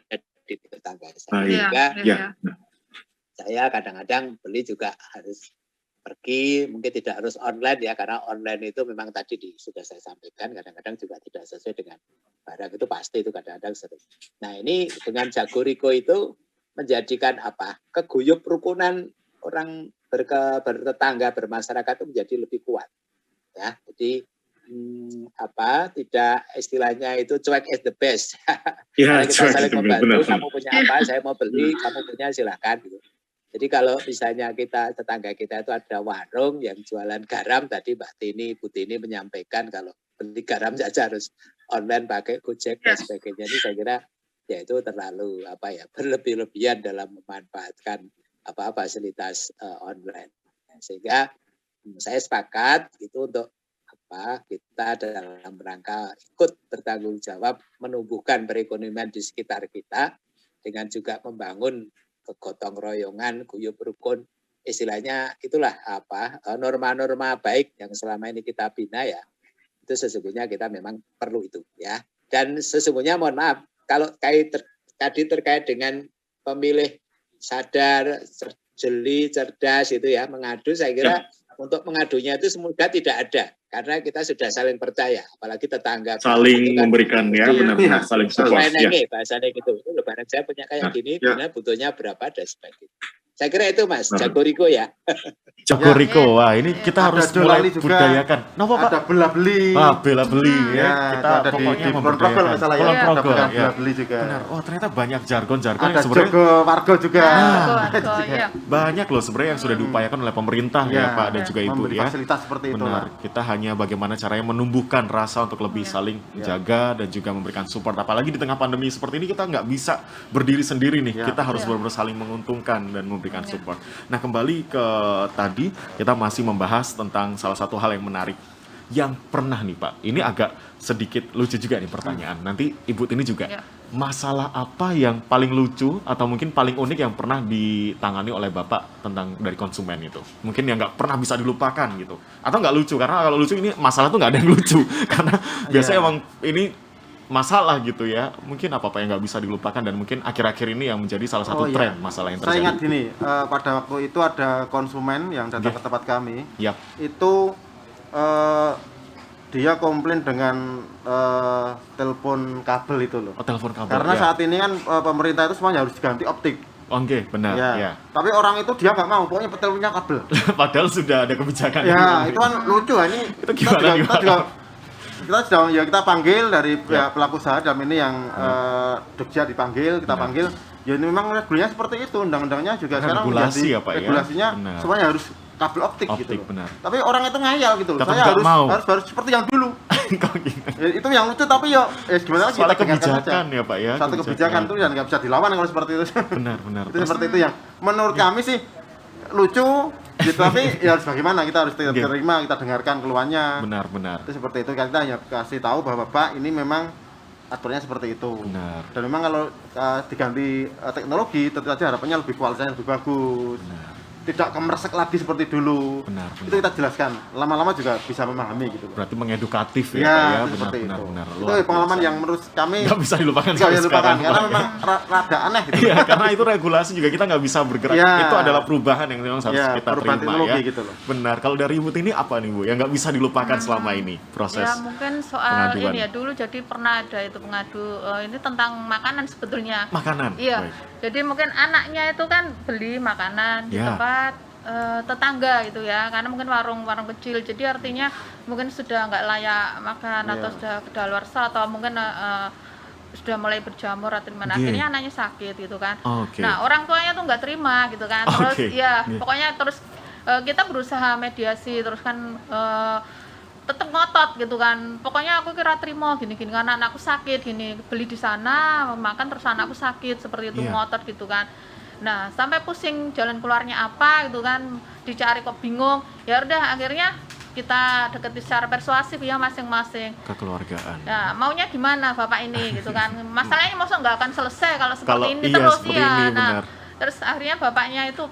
di tetangga saya. Sehingga saya kadang-kadang beli juga harus pergi, mungkin tidak harus online ya, karena online itu memang tadi sudah saya sampaikan, kadang-kadang juga tidak sesuai dengan barang itu pasti itu kadang-kadang sering. Nah ini dengan Jago Riko itu menjadikan apa? Keguyup rukunan orang bertetangga, bermasyarakat itu menjadi lebih kuat. Ya, jadi tidak istilahnya itu cuek is the best. Ya, kita saling membantu, kamu punya apa, saya mau beli, kamu punya silakan gitu. Jadi kalau misalnya tetangga kita itu ada warung yang jualan garam, tadi Mbak Tini, Bu Tini menyampaikan kalau beli garam saja harus online pakai Gojek dan sebagainya. Ini saya kira ya itu terlalu berlebih-lebihan dalam memanfaatkan fasilitas online. Sehingga saya sepakat itu untuk kita dalam rangka ikut bertanggung jawab menumbuhkan perekonomian di sekitar kita dengan juga membangun kegotong royongan, guyup rukun, istilahnya itulah norma-norma baik yang selama ini kita bina ya. Itu sesungguhnya kita memang perlu itu ya. Dan sesungguhnya mohon maaf kalau tadi terkait dengan pemilih sadar, jeli, cerdas itu ya mengadu, saya kira untuk mengadunya itu semoga tidak ada karena kita sudah saling percaya, apalagi tetangga saling memberikan benar-benar saling support ya. Bahasanya gitu, itu lebaran saya punya kayak gini, butuhnya berapa dan sebagainya. Saya kira itu Mas, Jago Riko ya. Jago Riko, wah ini kita harus mulai budayakan. Kenapa Pak? Ada bela-beli. Bela-beli ya. Kita ada pokoknya di Kulon masalah ya. Ada bela-beli juga. Benar. Oh ternyata banyak jargon-jargon yang sebenarnya. Ada Wargo juga. Banyak loh sebenarnya yang sudah diupayakan oleh pemerintah ya Pak dan juga Ibu ya. Fasilitas seperti itu. Benar. Kita hanya bagaimana caranya menumbuhkan rasa untuk lebih saling menjaga dan juga memberikan support. Apalagi di tengah pandemi seperti ini kita nggak bisa berdiri sendiri nih. Kita harus benar-benar saling menguntungkan dan memberikan support. Nah kembali ke tadi kita masih membahas tentang salah satu hal yang menarik yang pernah nih Pak. Ini agak sedikit lucu juga nih pertanyaan. Nanti Ibu Tini juga. Masalah apa yang paling lucu atau mungkin paling unik yang pernah ditangani oleh Bapak tentang dari konsumen itu? Mungkin yang nggak pernah bisa dilupakan gitu. Atau nggak lucu karena kalau lucu ini masalah tuh nggak ada yang lucu karena biasanya emang ini masalah gitu ya, mungkin apa yang nggak bisa dilupakan dan mungkin akhir-akhir ini yang menjadi salah satu tren masalah yang terjadi. Saya ingat gini, pada waktu itu ada konsumen yang datang ke tempat kami, itu dia komplain dengan telepon kabel itu loh. Telepon kabel. Karena saat ini kan pemerintah itu semuanya harus diganti optik. Oke, benar. Ya. Tapi orang itu dia nggak mau, pokoknya teleponnya kabel. Padahal sudah ada kebijakan. Ya, itu kan lucu ini. Itu gimana? Kita panggil dari pelaku usaha dalam ini yang Jogja dipanggil, kita panggil. Ya ini memang regulasinya seperti itu, undang-undangnya juga sekarang menjadi regulasinya semuanya harus kabel optik gitu. Benar. Tapi orang itu ngayal gitu loh. Saya harus seperti yang dulu. Itu yang lucu tapi ya gimana lagi kita kebijakan aja. Ya Pak ya. Satu kebijakan itu dan nggak bisa dilawan kalau seperti itu. Benar. Itu seperti itu yang menurut kami sih lucu gitu, tapi ya harus bagaimana, kita harus terima, kita dengarkan keluhannya. Benar. Itu seperti itu, kita hanya kasih tahu bahwa Pak ini memang aturannya seperti itu. Benar. Dan memang kalau diganti teknologi tentu saja harapannya lebih kualitasnya lebih bagus. Benar. Tidak kemersek lagi seperti dulu. Benar. Itu kita jelaskan. Lama-lama juga bisa memahami gitu. Berarti mengedukatif ya Pak ya. Benar. Itu pengalaman yang menurut kami nggak bisa dilupakan sampai sekarang. Karena memang rada aneh gitu. Iya, karena itu regulasi juga kita nggak bisa bergerak. Itu adalah perubahan yang memang harus kita terima ya. Gitu loh. Benar. Kalau dari Ibu ini apa nih Bu yang nggak bisa dilupakan selama ini proses? Ya mungkin soal pengaduan. Ini ya dulu jadi pernah ada itu pengadu ini tentang makanan sebetulnya. Makanan. Iya. Baik. Jadi mungkin anaknya itu kan beli makanan di tempat tetangga gitu ya, karena mungkin warung kecil, jadi artinya mungkin sudah nggak layak makan atau sudah kedaluarsa atau mungkin sudah mulai berjamur atau gimana, akhirnya anaknya sakit gitu kan. Nah orang tuanya tuh nggak terima gitu kan, terus pokoknya terus kita berusaha mediasi, terus kan tetap ngotot gitu kan, pokoknya aku kira terima gini karena anakku sakit gini, beli di sana makan terus anakku sakit seperti itu, ngotot gitu kan. Nah sampai pusing jalan keluarnya apa gitu kan, dicari kok bingung, ya udah akhirnya kita deketi secara persuasif ya masing-masing. Kekeluargaan. Ya, maunya gimana Bapak ini gitu kan. Masalahnya masa nggak akan selesai kalau seperti ini iya, terus seperti ya. ini, Nah, benar. terus akhirnya bapaknya itu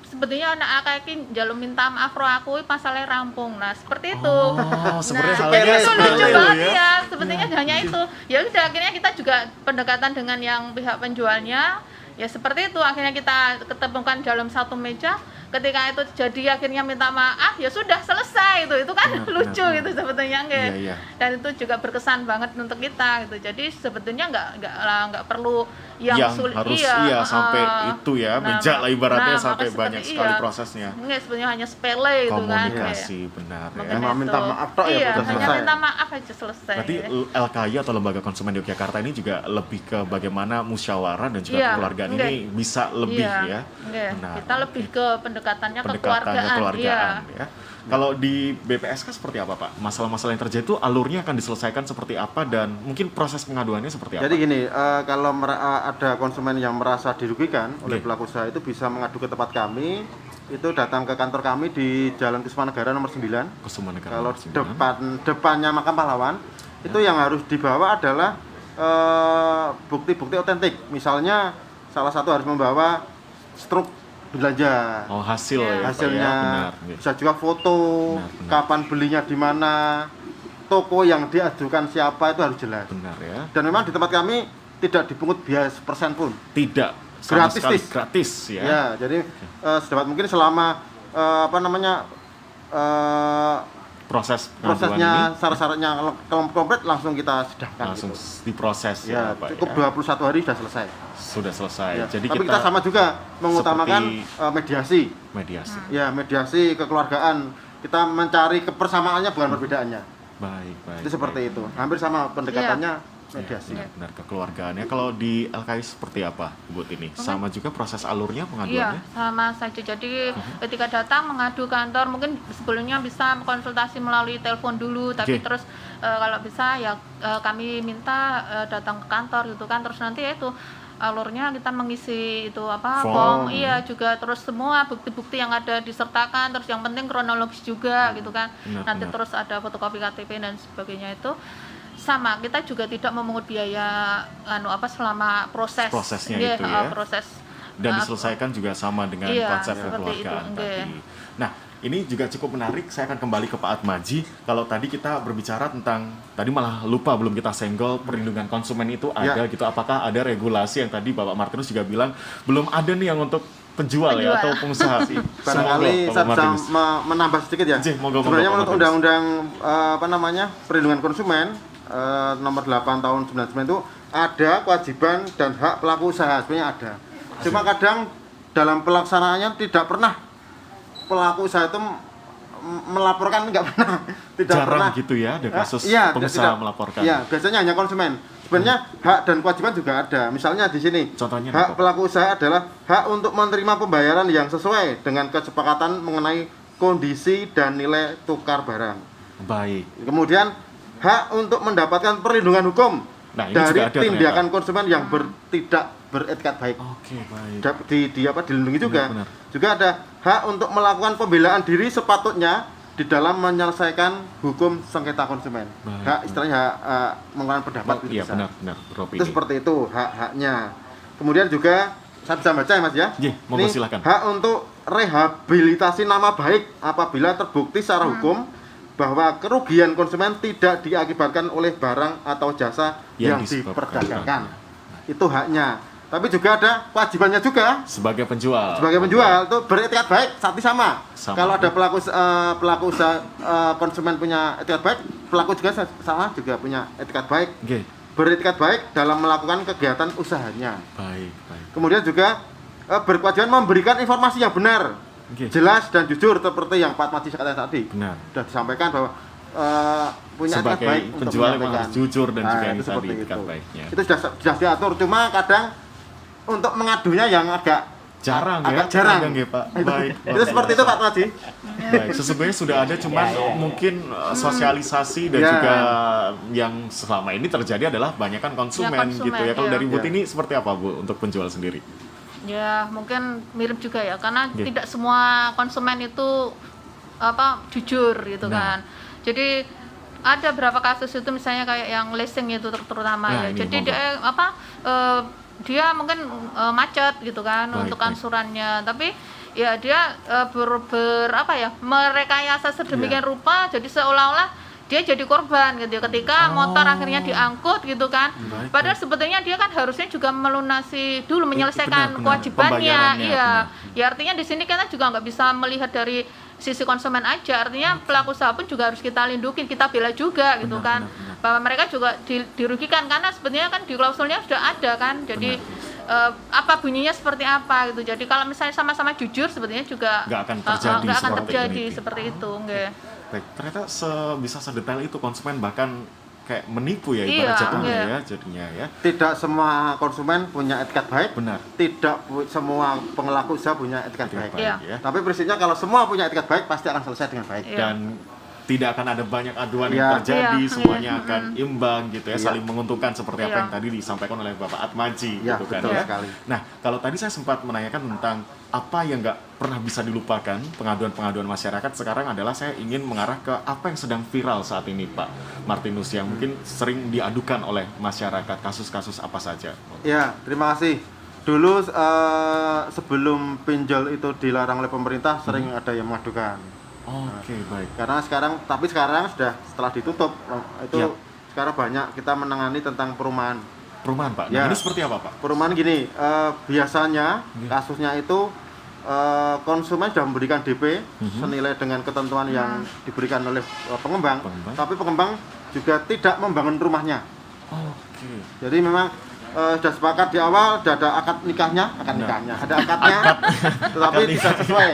sebetulnya anak akak ini jalur minta maaf roh aku masalahnya rampung. Nah, seperti itu. Oh, sebenarnya nah, halnya itu sepele lucu loh banget ya. ya. Sebetulnya hanya itu. Ya udah akhirnya kita juga pendekatan dengan yang pihak penjualnya. Ya seperti itu akhirnya kita ketemukan dalam satu meja. Ketika itu jadi akhirnya minta maaf, ya sudah selesai itu kan Benar, lucu benar, gitu sebetulnya Iya, iya. dan itu juga berkesan banget untuk kita gitu. Jadi sebetulnya nggak perlu yang sulit harus sampai itu ya, Nah, bejak lah ibaratnya sampai makanya banyak seperti sekali prosesnya. Enggak, sebenarnya hanya sepele itu kan. Komunikasi benar ya. Makanya Cuma minta itu. maaf tok ya, Iya, udah hanya selesai. minta maaf aja selesai. Berarti LKY atau Lembaga Konsumen Yogyakarta ini juga lebih ke bagaimana musyawarah dan juga Iya, kekeluargaan enggak. ini bisa lebih Iya, ya. enggak. Benar. Kita lebih ke pendekatannya Pendekatan kekeluargaan ya. Kalau di BPSK seperti apa Pak? Masalah-masalah yang terjadi itu alurnya akan diselesaikan seperti apa dan mungkin proses pengaduannya seperti apa? Jadi gini, kalau ada konsumen yang merasa dirugikan oleh Oke. pelaku usaha itu bisa mengadu ke tempat kami, itu datang ke kantor kami di Jalan Kusuma Negara nomor 9. Kusuma Negara Kalau nomor 9. depannya Makam Pahlawan, itu yang harus dibawa adalah bukti-bukti otentik. Misalnya salah satu harus membawa struk belanja. Oh, hasil Iya. ya, Pak, Hasilnya ya. Benar. bisa juga foto, Benar. kapan belinya di mana, toko yang diajukan siapa itu harus jelas. Benar ya. Dan memang di tempat kami tidak dipungut biaya sepersen pun. Tidak sama Gratis, sekali Tis. gratis ya. Ya, jadi sedapat mungkin selama Proses pengaduan prosesnya ini syarat-syaratnya komplit langsung kita sidangkan. langsung gitu. diproses Ya, Pak cukup ya. 21 hari sudah selesai. Sudah selesai. Ya. Jadi Tapi kita sama juga mengutamakan mediasi. mediasi. Ya, mediasi kekeluargaan. Kita mencari kepersamaannya bukan perbedaannya. Baik, baik. Itu seperti itu. Hampir sama pendekatannya mediasi. Benar kekeluargaannya. Kalau di LKI seperti apa, Bu Tini? Sama juga proses alurnya Iya, pengaduannya? sama saja. Jadi ketika datang mengadu kantor, mungkin sebelumnya bisa konsultasi melalui telepon dulu, tapi Oke. terus kalau bisa ya kami minta datang ke kantor gitu kan. Terus nanti ya itu alurnya kita mengisi itu Form. iya juga, terus semua bukti-bukti yang ada disertakan, terus yang penting kronologis juga gitu kan. Benar, Nanti benar. terus ada fotokopi KTP dan sebagainya itu. Sama, kita juga tidak memungut biaya selama prosesnya Iya, itu ya. proses Dan diselesaikan juga sama dengan Iya, konsep seperti kekeluargaan itu, tadi. nggih. Nah, ini juga cukup menarik. Saya akan kembali ke Pak Atmaji. Kalau tadi kita berbicara tentang, tadi malah lupa belum kita senggol perlindungan konsumen itu ada gitu. Apakah ada regulasi yang tadi Bapak Martinus juga bilang belum ada nih yang untuk penjual ya atau pengusaha sih? Barangkali saya bisa menambah sedikit ya. Jih, monggo, Sebenarnya Pak menurut Martinus. undang-undang perlindungan konsumen nomor 8 tahun 99 itu ada kewajiban dan hak pelaku usaha, sebenarnya ada. Cuma kadang dalam pelaksanaannya tidak pernah pelaku usaha itu melaporkan, nggak pernah. Tidak Jarang pernah. gitu ya, ada kasus Iya, pengusaha tidak. melaporkan. Iya, biasanya hanya konsumen. Sebenarnya hak dan kewajiban juga ada. Misalnya di sini, Contohnya hak apa? pelaku usaha adalah hak untuk menerima pembayaran yang sesuai dengan kesepakatan mengenai kondisi dan nilai tukar barang. Baik. Kemudian hak untuk mendapatkan perlindungan hukum Nah, ini dari juga ada tindakan konsumen yang tidak beretikat baik. Oke, baik. Dilindungi juga. Benar. Juga ada hak untuk melakukan pembelaan diri sepatutnya di dalam menyelesaikan hukum sengketa konsumen. Baik. Hak istilahnya hak mengeluarkan pendapat gitu Iya, bisa. benar, Rob Itu ini. seperti itu hak-haknya. Kemudian juga saya bisa baca ya Mas ya. Iya, monggo Ini silakan. hak untuk rehabilitasi nama baik apabila terbukti secara hukum bahwa kerugian konsumen tidak diakibatkan oleh barang atau jasa yang disebabkan. diperdagangkan. Itu haknya. Tapi juga ada kewajibannya juga. Sebagai penjual. Sebagai penjual itu beretikat baik, sama. Sama. Kalau ada pelaku usaha konsumen punya etikat baik, pelaku juga sama juga punya etikat baik. Oke, Beretikat baik dalam melakukan kegiatan usahanya. baik, baik. Kemudian juga berkewajiban memberikan informasi yang benar, Oke. jelas dan jujur seperti yang Pak Atmaji katakan tadi. Benar. Sudah disampaikan bahwa punya etikat Sebagai baik untuk penjual memang menyampaikan. harus jujur dan juga yang itu tadi seperti etikat itu. baiknya. Itu sudah diatur, cuma kadang untuk mengadunya yang agak Jarang ya, agak jarang. kadang ya, Pak. Baik. Itu seperti itu Pak Atmaji. Baik, sesungguhnya sudah ada, cuman mungkin sosialisasi dan Ya. juga yang selama ini terjadi adalah banyakkan konsumen, Ya, konsumen, gitu ya. Kalau iya. dari Bu Ya. Tini seperti apa Bu untuk penjual sendiri? Ya mungkin mirip juga ya, karena Oke. tidak semua konsumen itu jujur gitu kan. Jadi ada berapa kasus itu misalnya kayak yang leasing itu terutama ya. Jadi dia mungkin macet gitu kan untuk angsurannya, tapi ya dia merekayasa sedemikian rupa jadi seolah-olah dia jadi korban gitu ketika motor akhirnya diangkut gitu kan. Padahal sebetulnya dia kan harusnya juga melunasi dulu, menyelesaikan kewajibannya. Iya. Ya artinya di sini kita juga nggak bisa melihat dari sisi konsumen aja, artinya pelaku usaha pun juga harus kita lindungi, kita bela juga gitu kan. Bahwa mereka juga dirugikan karena sebenarnya kan di klausulnya sudah ada kan. Jadi apa bunyinya seperti apa gitu. Jadi kalau misalnya sama-sama jujur sebetulnya juga nggak akan terjadi seperti itu. Baik, ternyata bisa sedetail itu konsumen, bahkan kayak menipu ya ibarat jatuhnya ya jadinya ya. Tidak semua konsumen punya etikat baik. Benar. Tidak semua pelaku usaha punya etikat baik. Ya. Tapi prinsipnya kalau semua punya etikat baik pasti akan selesai dengan baik. Dan tidak akan ada banyak aduan yang terjadi, semuanya akan imbang gitu ya, saling menguntungkan seperti apa yang tadi disampaikan oleh Bapak Atmaji gitu kan ya. Sekali. Nah, kalau tadi saya sempat menanyakan tentang apa yang nggak pernah bisa dilupakan pengaduan-pengaduan masyarakat, sekarang adalah saya ingin mengarah ke apa yang sedang viral saat ini Pak Martinus yang mungkin sering diadukan oleh masyarakat, kasus-kasus apa saja? Ya, terima kasih. Dulu sebelum pinjol itu dilarang oleh pemerintah sering ada yang mengadukan. Oke, baik. Karena sekarang sudah setelah ditutup itu sekarang banyak kita menangani tentang perumahan. Perumahan Pak. Nah, ini seperti apa Pak? Perumahan gini, biasanya kasusnya itu konsumen sudah memberikan DP senilai dengan ketentuan yang diberikan oleh pengembang, tapi pengembang juga tidak membangun rumahnya. Oke. Jadi memang sudah sepakat di awal, sudah ada akad nikahnya, ada akadnya, tetapi tidak sesuai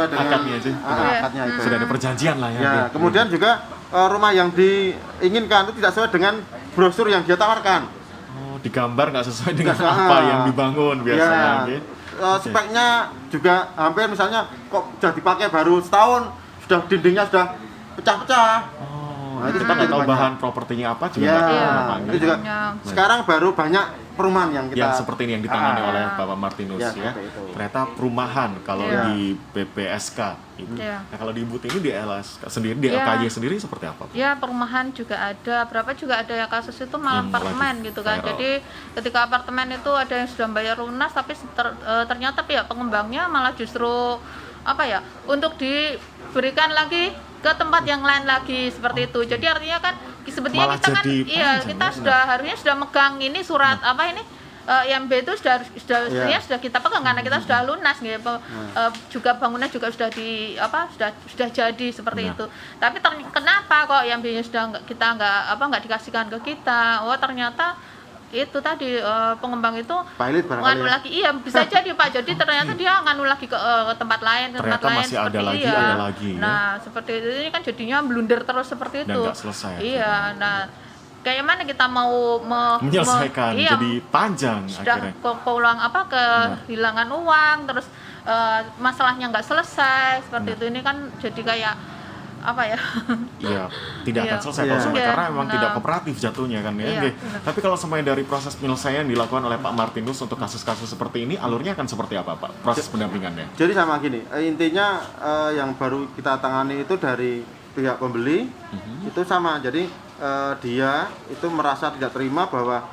dengan akadnya itu. Sudah ada perjanjian lah ya. Ya, kemudian juga rumah yang diinginkan itu tidak sesuai dengan brosur yang dia tawarkan. Oh, digambar nggak sesuai dengan apa yang dibangun biasanya. Ya, speknya juga hampir misalnya kok sudah dipakai baru setahun, sudah dindingnya sudah pecah-pecah. Nah, itu kita nggak tahu bahan propertinya apa juga nggak tahu. Itu juga sekarang baru banyak perumahan yang seperti ini yang ditangani oleh Bapak Martinus ya. Ternyata perumahan kalau di BPSK Ibu. Nah, kalau di Ibu ini di LSK sendiri, di LKY sendiri seperti apa? Ya, perumahan juga ada, berapa juga ada ya kasus itu malah apartemen gitu kan. Jadi ketika apartemen itu ada yang sudah bayar lunas tapi ternyata pihak pengembangnya malah justru untuk diberikan lagi ke tempat yang lain lagi seperti itu. Jadi artinya kan sebetulnya kita kan kita harusnya sudah megang ini surat IMB itu sudah kita pegang karena kita sudah lunas gitu. Juga bangunan juga sudah sudah jadi seperti itu. Tapi kenapa kok IMB-nya kita nggak dikasihkan ke kita? Oh, ternyata itu tadi pengembang itu nganu lagi, bisa jadi Pak, jadi ternyata dia nganu lagi ke tempat lain masih ada lagi nah seperti itu, ini kan jadinya blunder terus seperti itu dan nggak selesai nah kayak mana kita mau menyelesaikan jadi panjang sudah kehilangan uang terus masalahnya nggak selesai seperti itu, ini kan jadi kayak tidak akan selesai karena memang tidak kooperatif jatuhnya kan ya. Tapi kalau semuanya dari proses penyelesaian dilakukan oleh Pak Martinus untuk kasus-kasus seperti ini, alurnya akan seperti apa Pak proses pendampingannya? Jadi sama gini, intinya yang baru kita tangani itu dari pihak pembeli itu sama. Jadi dia itu merasa tidak terima bahwa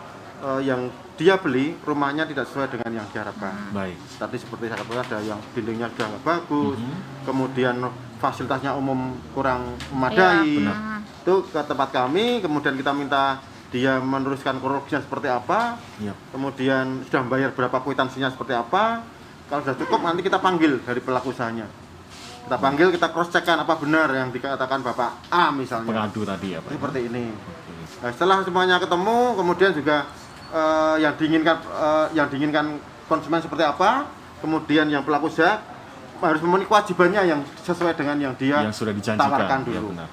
yang dia beli rumahnya tidak sesuai dengan yang diharapkan. Baik. Tadi seperti saya katakan ada yang dindingnya sudah nggak bagus, kemudian fasilitasnya umum kurang memadai. Itu ke tempat kami, kemudian kita minta dia meneruskan kronologisnya seperti apa, kemudian sudah membayar berapa kwitansinya seperti apa. Kalau sudah cukup nanti kita panggil dari pelaku usahanya. Kita panggil, kita cross checkkan apa benar yang dikatakan Bapak A misalnya. Pengadu tadi ya Pak. Seperti ini. Nah, setelah semuanya ketemu, kemudian juga yang diinginkan konsumen seperti apa, kemudian yang pelaku usaha harus memenuhi kewajibannya yang sesuai dengan yang dia sudah dijanjikan tawarkan dulu. Benar.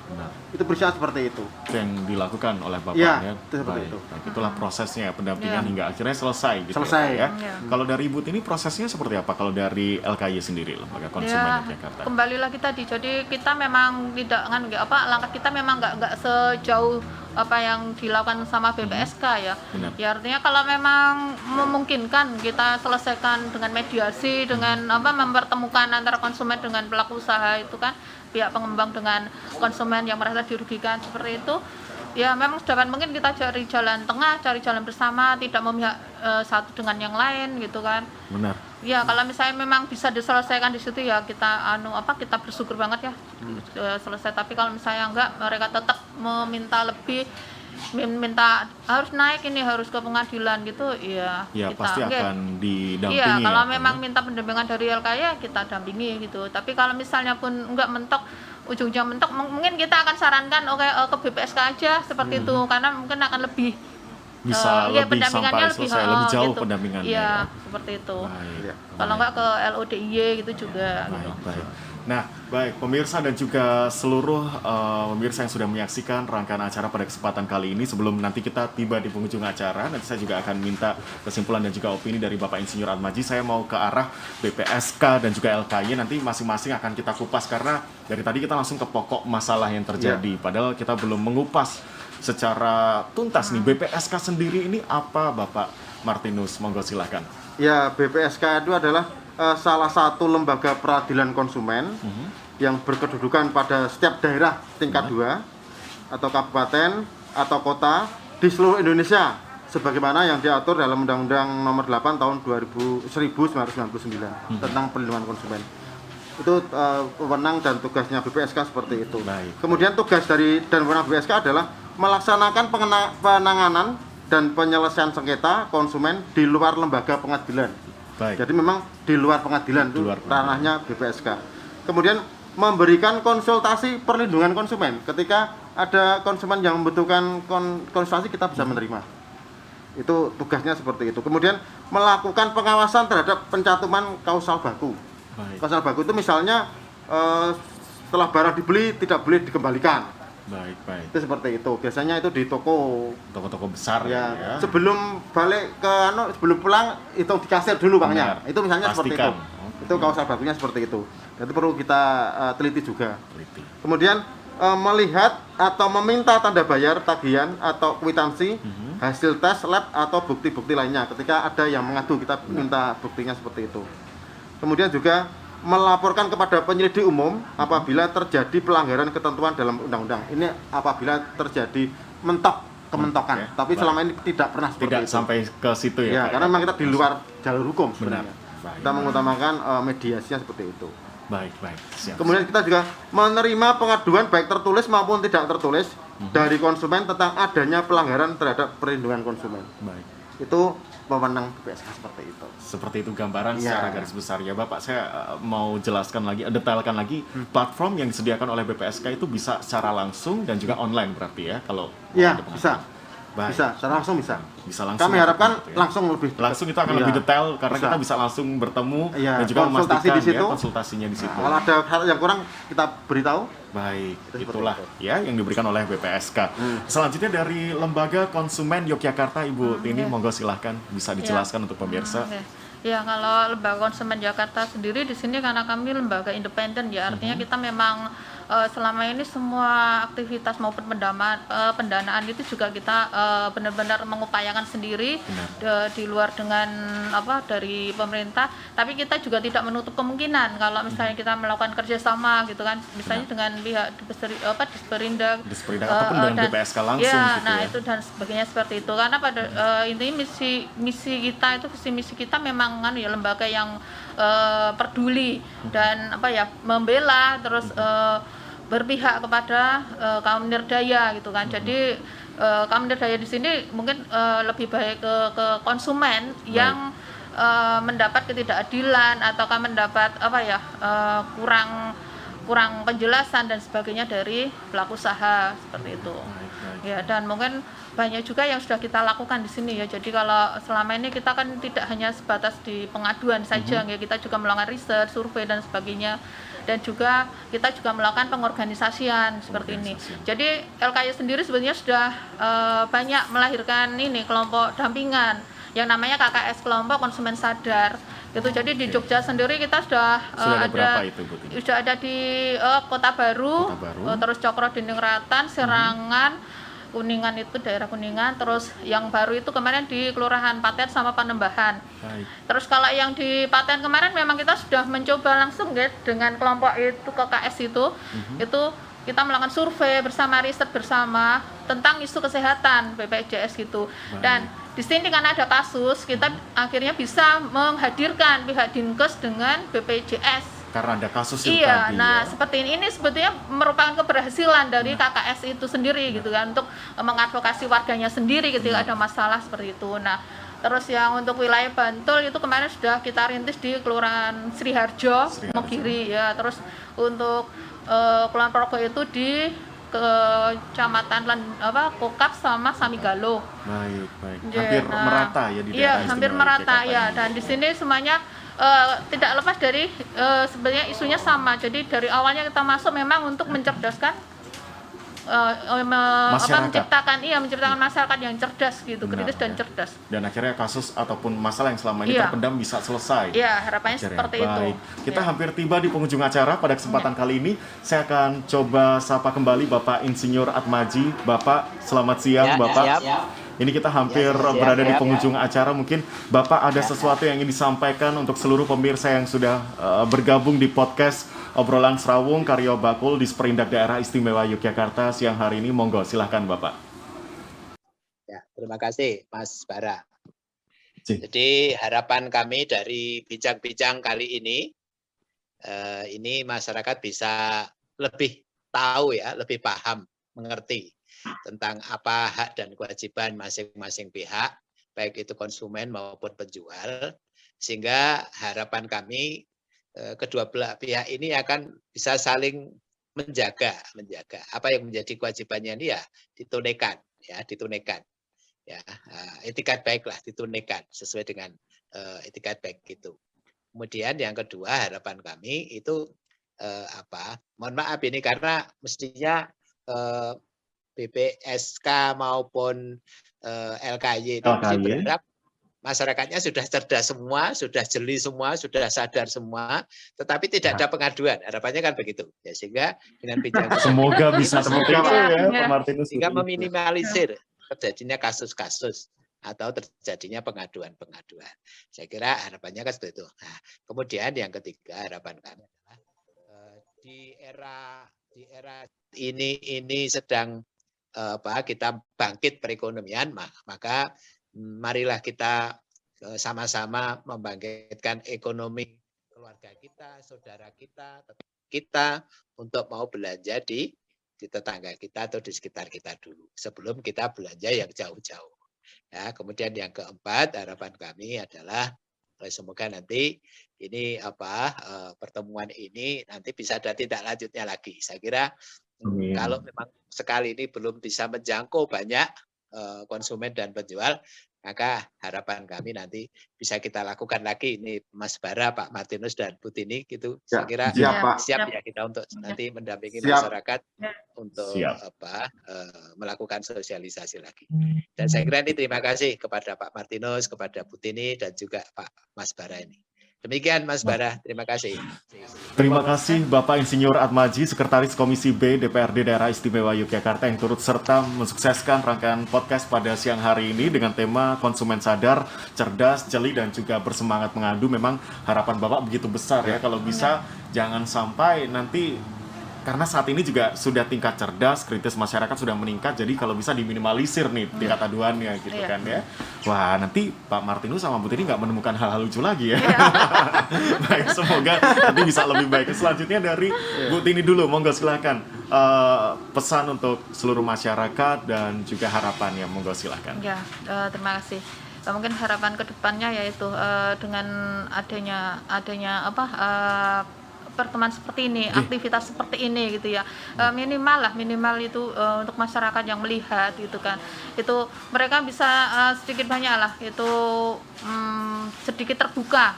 Itu bersyarat seperti itu. Yang dilakukan oleh Bapak Itu seperti itu. Itulah prosesnya pendampingan hingga akhirnya selesai gitu. Selesai. Kalau dari Ibu ini prosesnya seperti apa? Kalau dari LKY sendiri lembaga konsumen Jakarta. Kembali lagi tadi, jadi kita memang tidak langkah kita memang nggak sejauh apa yang dilakukan sama BPSK ya. Benar. Ya artinya kalau memang memungkinkan kita selesaikan dengan mediasi, dengan mempertemukan antara konsumen dengan pelaku usaha itu kan, pihak pengembang dengan konsumen yang merasa dirugikan seperti itu. Ya memang sedapat mungkin kita cari jalan tengah, cari jalan bersama, tidak memihak satu dengan yang lain gitu kan. Benar. Ya kalau misalnya memang bisa diselesaikan di situ ya kita kita bersyukur banget ya selesai. Tapi kalau misalnya enggak, mereka tetap meminta lebih, minta harus naik ini, harus ke pengadilan gitu ya. Ya kita pasti akan didampingi. Iya, kalau ya, memang Pak, minta pendampingan dari LKY kita dampingi gitu. Tapi kalau misalnya pun enggak mentok, ujungnya mentok, mungkin kita akan sarankan ke BPSK aja seperti itu, karena mungkin akan lebih bisa lebih pendampingannya sampai selesai, lebih jauh gitu. pendampingannya. Iya, ya. seperti itu. Baik. Kalau enggak ke LODIY gitu juga gitu. Baik. Nah, baik pemirsa dan juga seluruh pemirsa yang sudah menyaksikan rangkaian acara pada kesempatan kali ini. Sebelum nanti kita tiba di penghujung acara, nanti saya juga akan minta kesimpulan dan juga opini dari Bapak Insinyur Atmaji. Saya mau ke arah BPSK dan juga LKY, nanti masing-masing akan kita kupas karena dari tadi kita langsung ke pokok masalah yang terjadi. Padahal kita belum mengupas secara tuntas nih BPSK sendiri ini apa, Bapak Martinus? Monggo silakan. Ya, BPSK itu adalah salah satu lembaga peradilan konsumen yang berkedudukan pada setiap daerah tingkat 2 atau kabupaten atau kota di seluruh Indonesia sebagaimana yang diatur dalam Undang-Undang Nomor 8 Tahun 1999 tentang perlindungan konsumen. Itu wewenang dan tugasnya BPSK seperti itu. Baik. Kemudian tugas dari dan wewenang BPSK adalah melaksanakan penanganan dan penyelesaian sengketa konsumen di luar lembaga pengadilan. Baik. Jadi memang di luar pengadilan itu ranahnya BPSK. Kemudian memberikan konsultasi perlindungan konsumen. Ketika ada konsumen yang membutuhkan konsultasi, kita bisa menerima. Itu tugasnya seperti itu. Kemudian melakukan pengawasan terhadap pencatuman kausal baku. Baik. Kausal baku itu misalnya setelah barang dibeli tidak boleh dikembalikan. Baik. Itu seperti itu. Biasanya itu di Toko-toko besar ya. ya. Sebelum balik ke sebelum pulang hitung di kasir dulu Benar. uangnya. Itu misalnya seperti itu. Pastikan. Itu kausal bakunya seperti itu. Dan itu perlu kita teliti juga. Teliti. Kemudian melihat atau meminta tanda bayar tagihan atau kwitansi hasil tes lab atau bukti-bukti lainnya. Ketika ada yang mengadu, kita minta buktinya seperti itu. Kemudian juga melaporkan kepada penyelidik umum apabila terjadi pelanggaran ketentuan dalam undang-undang. Ini apabila terjadi kementokan. Oke, Tapi baik. selama ini tidak pernah seperti Tidak itu. sampai ke situ ya, Ya, Pak, karena memang kita di luar jalur hukum Benar. sebenarnya. Baik. Kita mengutamakan mediasinya seperti itu. Baik. Siap. Kemudian kita juga menerima pengaduan baik tertulis maupun tidak tertulis dari konsumen tentang adanya pelanggaran terhadap perlindungan konsumen. Baik. Itu wewenang BPSK seperti itu. Seperti itu gambaran Ya. secara garis besar ya, Bapak. Saya mau jelaskan lagi, detailkan lagi platform yang disediakan oleh BPSK itu bisa secara langsung dan juga online berarti ya kalau Ya, ada pengaduan. bisa. Baik. Bisa, secara langsung bisa. Bisa langsung. Kami harapkan gitu ya. langsung lebih Langsung itu akan Iya. lebih detail karena Bisa. kita bisa langsung bertemu Iya, dan juga konsultasi memastikan di situ. ya konsultasinya di situ. Nah, kalau ada hal yang kurang kita beritahu. Baik, Seperti itulah itu. ya yang diberikan oleh BPSK. Selanjutnya dari Lembaga Konsumen Yogyakarta, Ibu Tini, monggo silahkan bisa dijelaskan untuk pemirsa. Oke. Ya kalau Lembaga Konsumen Jakarta sendiri di sini karena kami lembaga independen ya, artinya kita memang selama ini semua aktivitas maupun pendanaan itu juga kita benar-benar mengupayakan sendiri di luar dengan dari pemerintah. Tapi kita juga tidak menutup kemungkinan kalau misalnya kita melakukan kerjasama gitu kan, misalnya dengan pihak Disperindak ataupun dengan BPSK langsung ya, gitu nah ya. itu dan sebagainya seperti itu. Karena pada intinya misi kita itu visi misi kita memang kan ya lembaga yang peduli dan membela terus berpihak kepada kaum nirdaya gitu kan. Jadi kaum nirdaya di sini mungkin lebih baik ke konsumen yang mendapat ketidakadilan ataukah mendapat kurang penjelasan dan sebagainya dari pelaku usaha seperti itu. Ya, dan mungkin banyak juga yang sudah kita lakukan di sini ya. Jadi kalau selama ini kita kan tidak hanya sebatas di pengaduan saja ya, kita juga melakukan riset, survei dan sebagainya. Dan juga kita juga melakukan pengorganisasian seperti ini. Jadi LKY sendiri sebenarnya sudah banyak melahirkan kelompok dampingan yang namanya KKS, Kelompok Konsumen Sadar. Gitu. Jadi di Jogja sendiri kita sudah ada berapa itu, Bu Tini? Sudah ada di Kota Baru, terus Cokro Dinding Ratan, Serangan, Kuningan itu daerah Kuningan, terus yang baru itu kemarin di Kelurahan Paten sama Panembahan. Baik. Terus kalau yang di Paten kemarin memang kita sudah mencoba langsung ya dengan kelompok itu KKS itu kita melakukan survei bersama, riset bersama tentang isu kesehatan BPJS gitu. Dan di sini kan ada kasus, kita akhirnya bisa menghadirkan pihak Dinkes dengan BPJS. Karena ada kasus itu Iya, tadi. nah seperti ini sebetulnya merupakan keberhasilan dari KKS itu sendiri gitu kan, untuk mengadvokasi warganya sendiri ketika ada masalah seperti itu. Nah, terus yang untuk wilayah Bantul itu kemarin sudah kita rintis di Kelurahan Sriharjo, Mogiri ya. Terus untuk Kelurahan Progo itu di Kecamatan Kokap sama Samigalo. Baik. Hampir merata ya di daerah Iya, istimewa hampir merata Yogyakarta ya. ini. Dan di sini semuanya tidak lepas dari sebenarnya isunya sama. Jadi dari awalnya kita masuk memang untuk mencerdaskan menciptakan masyarakat yang cerdas gitu, kritis dan cerdas. Dan akhirnya kasus ataupun masalah yang selama ini terpendam bisa selesai. Iya, harapannya Akhirnya. seperti itu. Baik. Kita hampir tiba di penghujung acara. Pada kesempatan kali ini saya akan coba sapa kembali Bapak Insinyur Atmaji. Bapak, selamat siang Bapak. Ini kita hampir berada di penghujung acara. Mungkin Bapak ada sesuatu yang ingin disampaikan untuk seluruh pemirsa yang sudah bergabung di podcast Obrolan Serawung Karyo Bakul di Sperindak Daerah Istimewa Yogyakarta siang hari ini. Monggo, silahkan Bapak. Ya, terima kasih Mas Bara. Jadi harapan kami dari bincang-bincang kali ini masyarakat bisa lebih tahu ya, lebih paham, mengerti tentang apa hak dan kewajiban masing-masing pihak, baik itu konsumen maupun penjual, sehingga harapan kami kedua belah pihak ini akan bisa saling menjaga apa yang menjadi kewajibannya ini ya ditunaikan ya, etikat baik lah ditunaikan sesuai dengan etikat baik itu. Kemudian yang kedua harapan kami itu mohon maaf ini karena mestinya BPSK maupun LKY itu mesti berharap masyarakatnya sudah cerdas semua, sudah jeli semua, sudah sadar semua, tetapi tidak ada pengaduan. Harapannya kan begitu. Ya, sehingga dengan bincang semoga bisa seperti itu ya, Pak Martinus. Sehingga meminimalisir terjadinya kasus-kasus atau terjadinya pengaduan-pengaduan. Saya kira harapannya kan seperti itu. Nah, kemudian yang ketiga harapan kami adalah di era ini sedang kita bangkit perekonomian, maka marilah kita sama-sama membangkitkan ekonomi keluarga kita, saudara kita untuk mau belanja di tetangga kita atau di sekitar kita dulu sebelum kita belanja yang jauh-jauh. Ya, kemudian yang keempat harapan kami adalah semoga nanti ini pertemuan ini nanti bisa ada tindak lanjutnya lagi. Saya kira kalau memang sekali ini belum bisa menjangkau banyak konsumen dan penjual, maka harapan kami nanti bisa kita lakukan lagi ini Mas Bara, Pak Martinus dan Bu Tini gitu. Saya kira siap ya kita untuk nanti mendampingi masyarakat untuk melakukan sosialisasi lagi. Dan saya kira ini terima kasih kepada Pak Martinus, kepada Bu Tini dan juga Pak Mas Bara ini. Demikian Mas Bara, terima kasih. Terima kasih Bapak Insinyur Atmaji, Sekretaris Komisi B DPRD Daerah Istimewa Yogyakarta yang turut serta mensukseskan rangkaian podcast pada siang hari ini dengan tema konsumen sadar, cerdas, jeli, dan juga bersemangat mengadu. Memang harapan Bapak begitu besar ya, kalau bisa jangan sampai nanti, karena saat ini juga sudah tingkat cerdas, kritis masyarakat sudah meningkat, jadi kalau bisa diminimalisir nih tingkat aduannya gitu kan ya. Wah, nanti Pak Martinus sama Bu Tini nggak menemukan hal-hal lucu lagi ya. Baik, semoga nanti bisa lebih baik. Selanjutnya dari Bu Tini dulu, monggo silakan. Pesan untuk seluruh masyarakat dan juga harapannya, monggo silakan. Ya, terima kasih. Mungkin harapan kedepannya yaitu dengan adanya pertemuan seperti ini, aktivitas seperti ini gitu ya, minimal itu untuk masyarakat yang melihat gitu kan, itu mereka bisa sedikit banyak lah itu sedikit terbuka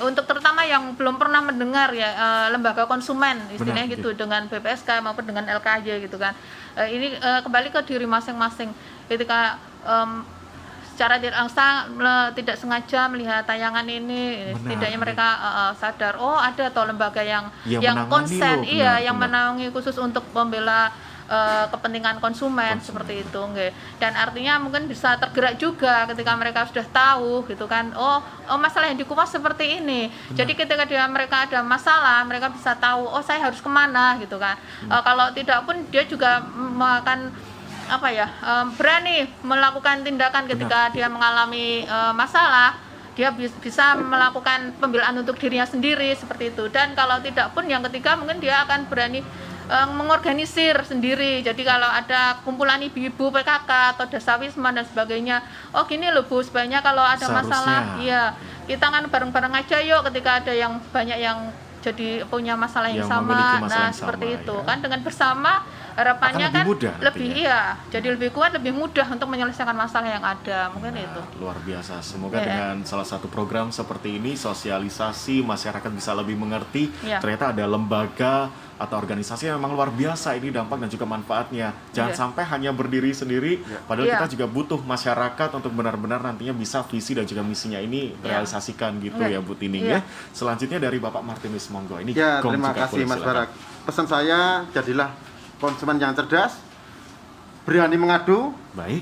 untuk terutama yang belum pernah mendengar ya lembaga konsumen istilahnya gitu dengan BPSK maupun dengan LKY gitu kan. Ini kembali ke diri masing-masing ketika secara tidak sengaja melihat tayangan ini, setidaknya mereka sadar, oh ada toh lembaga yang konsen, yang menaungi khusus untuk membela kepentingan konsumen seperti itu nggih. Dan artinya mungkin bisa tergerak juga ketika mereka sudah tahu gitu kan, oh masalah yang dikupas seperti ini. Jadi ketika mereka ada masalah, mereka bisa tahu oh saya harus kemana gitu kan. Kalau tidak pun dia juga akan berani melakukan tindakan ketika dia mengalami masalah. Dia bisa melakukan pembelaan untuk dirinya sendiri seperti itu. Dan kalau tidak pun yang ketiga mungkin dia akan berani mengorganisir sendiri. Jadi kalau ada kumpulan ibu-ibu PKK atau dasawisma dan sebagainya, oh gini loh Bu, sebenarnya kalau ada masalah, ya kita kan bareng-bareng aja yuk ketika ada yang banyak yang jadi punya masalah yang sama. Nah seperti itu kan, dengan bersama harapannya kan lebih jadi lebih kuat, lebih mudah untuk menyelesaikan masalah yang ada, mungkin itu. Luar biasa. Semoga dengan salah satu program seperti ini, sosialisasi, masyarakat bisa lebih mengerti ternyata ada lembaga atau organisasi yang memang luar biasa ini dampak dan juga manfaatnya. Jangan sampai hanya berdiri sendiri, padahal kita juga butuh masyarakat untuk benar-benar nantinya bisa visi dan juga misinya ini realisasikan gitu ya Bu Tining ya. Selanjutnya dari Bapak Martinus, monggo. Ini terima kasih Mas Barak. Pesan saya, jadilah konsumen yang cerdas, berani mengadu,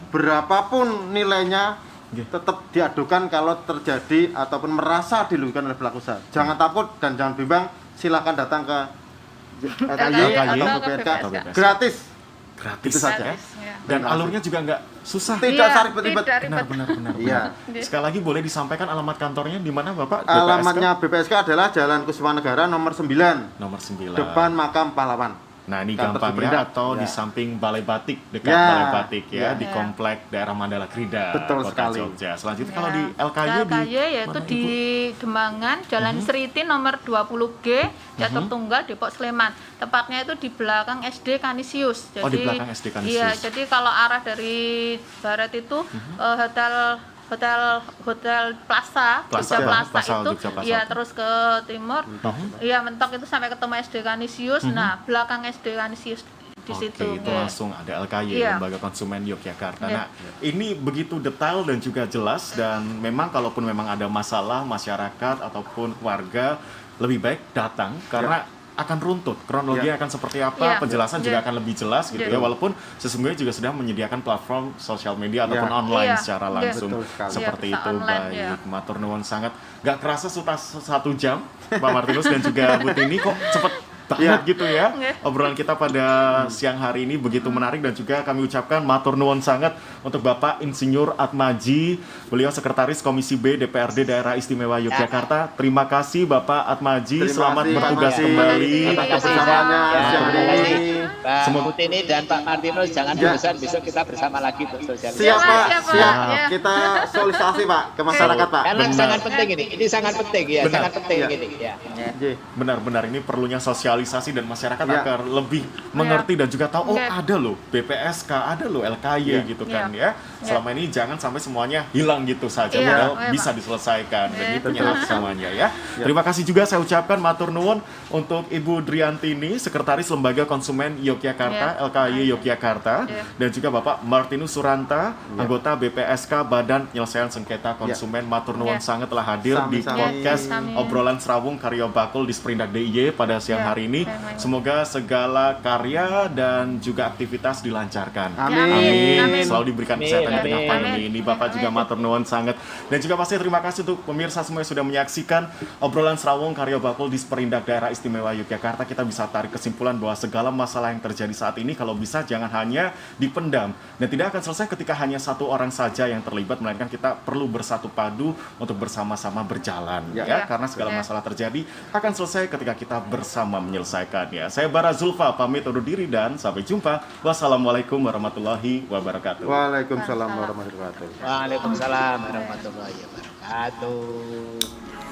berapapun nilainya tetap diadukan kalau terjadi ataupun merasa dirugikan oleh pelaku usaha. Jangan takut dan jangan bimbang, silakan datang ke LKY atau BPSK, gratis itu saja. Dan alurnya juga nggak susah, tidak ribet-ribet. Benar. Iya. Sekali lagi boleh disampaikan alamat kantornya di mana Bapak? Alamatnya BPSK adalah Jalan Kuswanegara nomor 9 depan Makam Pahlawan. Nah ini gampangnya, atau di samping Balai Batik, dekat Balai Batik di komplek daerah Mandala Krida, Kota Jogja. Selanjutnya kalau di LKY yaitu di Demangan, Jalan Seriti nomor 20G, Catur Tunggal, Depok, Sleman. Tepatnya itu di belakang SD Kanisius. Jadi, di belakang SD Kanisius. Iya, jadi kalau arah dari barat itu Hotel Plaza itu, ya terus ke timur, ya mentok itu sampai ketemu SD Kanisius. Nah belakang SD Kanisius di situ. Itu langsung ada LKY, Lembaga Konsumen Yogyakarta. Nah ini begitu detail dan juga jelas, dan memang kalaupun memang ada masalah masyarakat ataupun warga, lebih baik datang karena akan runtut, kronologinya akan seperti apa, penjelasan juga akan lebih jelas gitu ya, walaupun sesungguhnya juga sudah menyediakan platform sosial media ataupun online secara langsung seperti itu. Baik, matur nuwun sangat. Gak kerasa sudah 1 jam Pak Martinus dan juga Bu Tini, kok cepet banget gitu ya. Obrolan kita pada siang hari ini begitu menarik, dan juga kami ucapkan matur nuwun sangat untuk Bapak Insinyur Atmaji, beliau Sekretaris Komisi B DPRD Daerah Istimewa Yogyakarta. Terima kasih Bapak Atmaji, selamat bertugas kembali. Semoga ini dan Pak Martinus jangan bosan, besok kita bersama lagi untuk sosialisasi. Siap. Kita sosialisasi Pak ke masyarakat Pak. Karena sangat penting ini sangat penting ya, sangat penting ini ya. Benar-benar ini perlunya sosialisasi dan masyarakat agar lebih mengerti dan juga tahu ada loh BPSK, ada loh LKY gitu kan ya. Selama ini jangan sampai semuanya hilang gitu saja, padahal bisa diselesaikan, dan ini punya hak semuanya ya. Terima kasih juga saya ucapkan matur nuwun untuk Ibu Driantini, Sekretaris Lembaga Konsumen Yogyakarta, LKY Yogyakarta, dan juga Bapak Martinus Suranta, anggota BPSK Badan Penyelesaian Sengketa Konsumen. Matur nuwun sangat telah hadir di podcast Obrolan Serawung Karyo Bakul di Sprindak DIY pada siang hari ini. Semoga segala karya dan juga aktivitas dilancarkan. Amin. Selalu diberikan kesehatan di tengah pandemi ini. Bapak juga matur nuwun sangat. Dan juga pasti terima kasih untuk pemirsa semua yang sudah menyaksikan Obrolan Serawung Karyo Bakul di Sprindak Daerah Istimewa Yogyakarta. Kita bisa tarik kesimpulan bahwa segala masalah yang terjadi saat ini kalau bisa jangan hanya dipendam, dan tidak akan selesai ketika hanya satu orang saja yang terlibat, melainkan kita perlu bersatu padu untuk bersama-sama berjalan karena segala masalah terjadi akan selesai ketika kita bersama menyelesaikannya. Saya Bara Zulfa pamit undur diri dan sampai jumpa. Wassalamualaikum warahmatullahi wabarakatuh. Waalaikumsalam warahmatullahi wabarakatuh. Waalaikumsalam warahmatullahi wabarakatuh.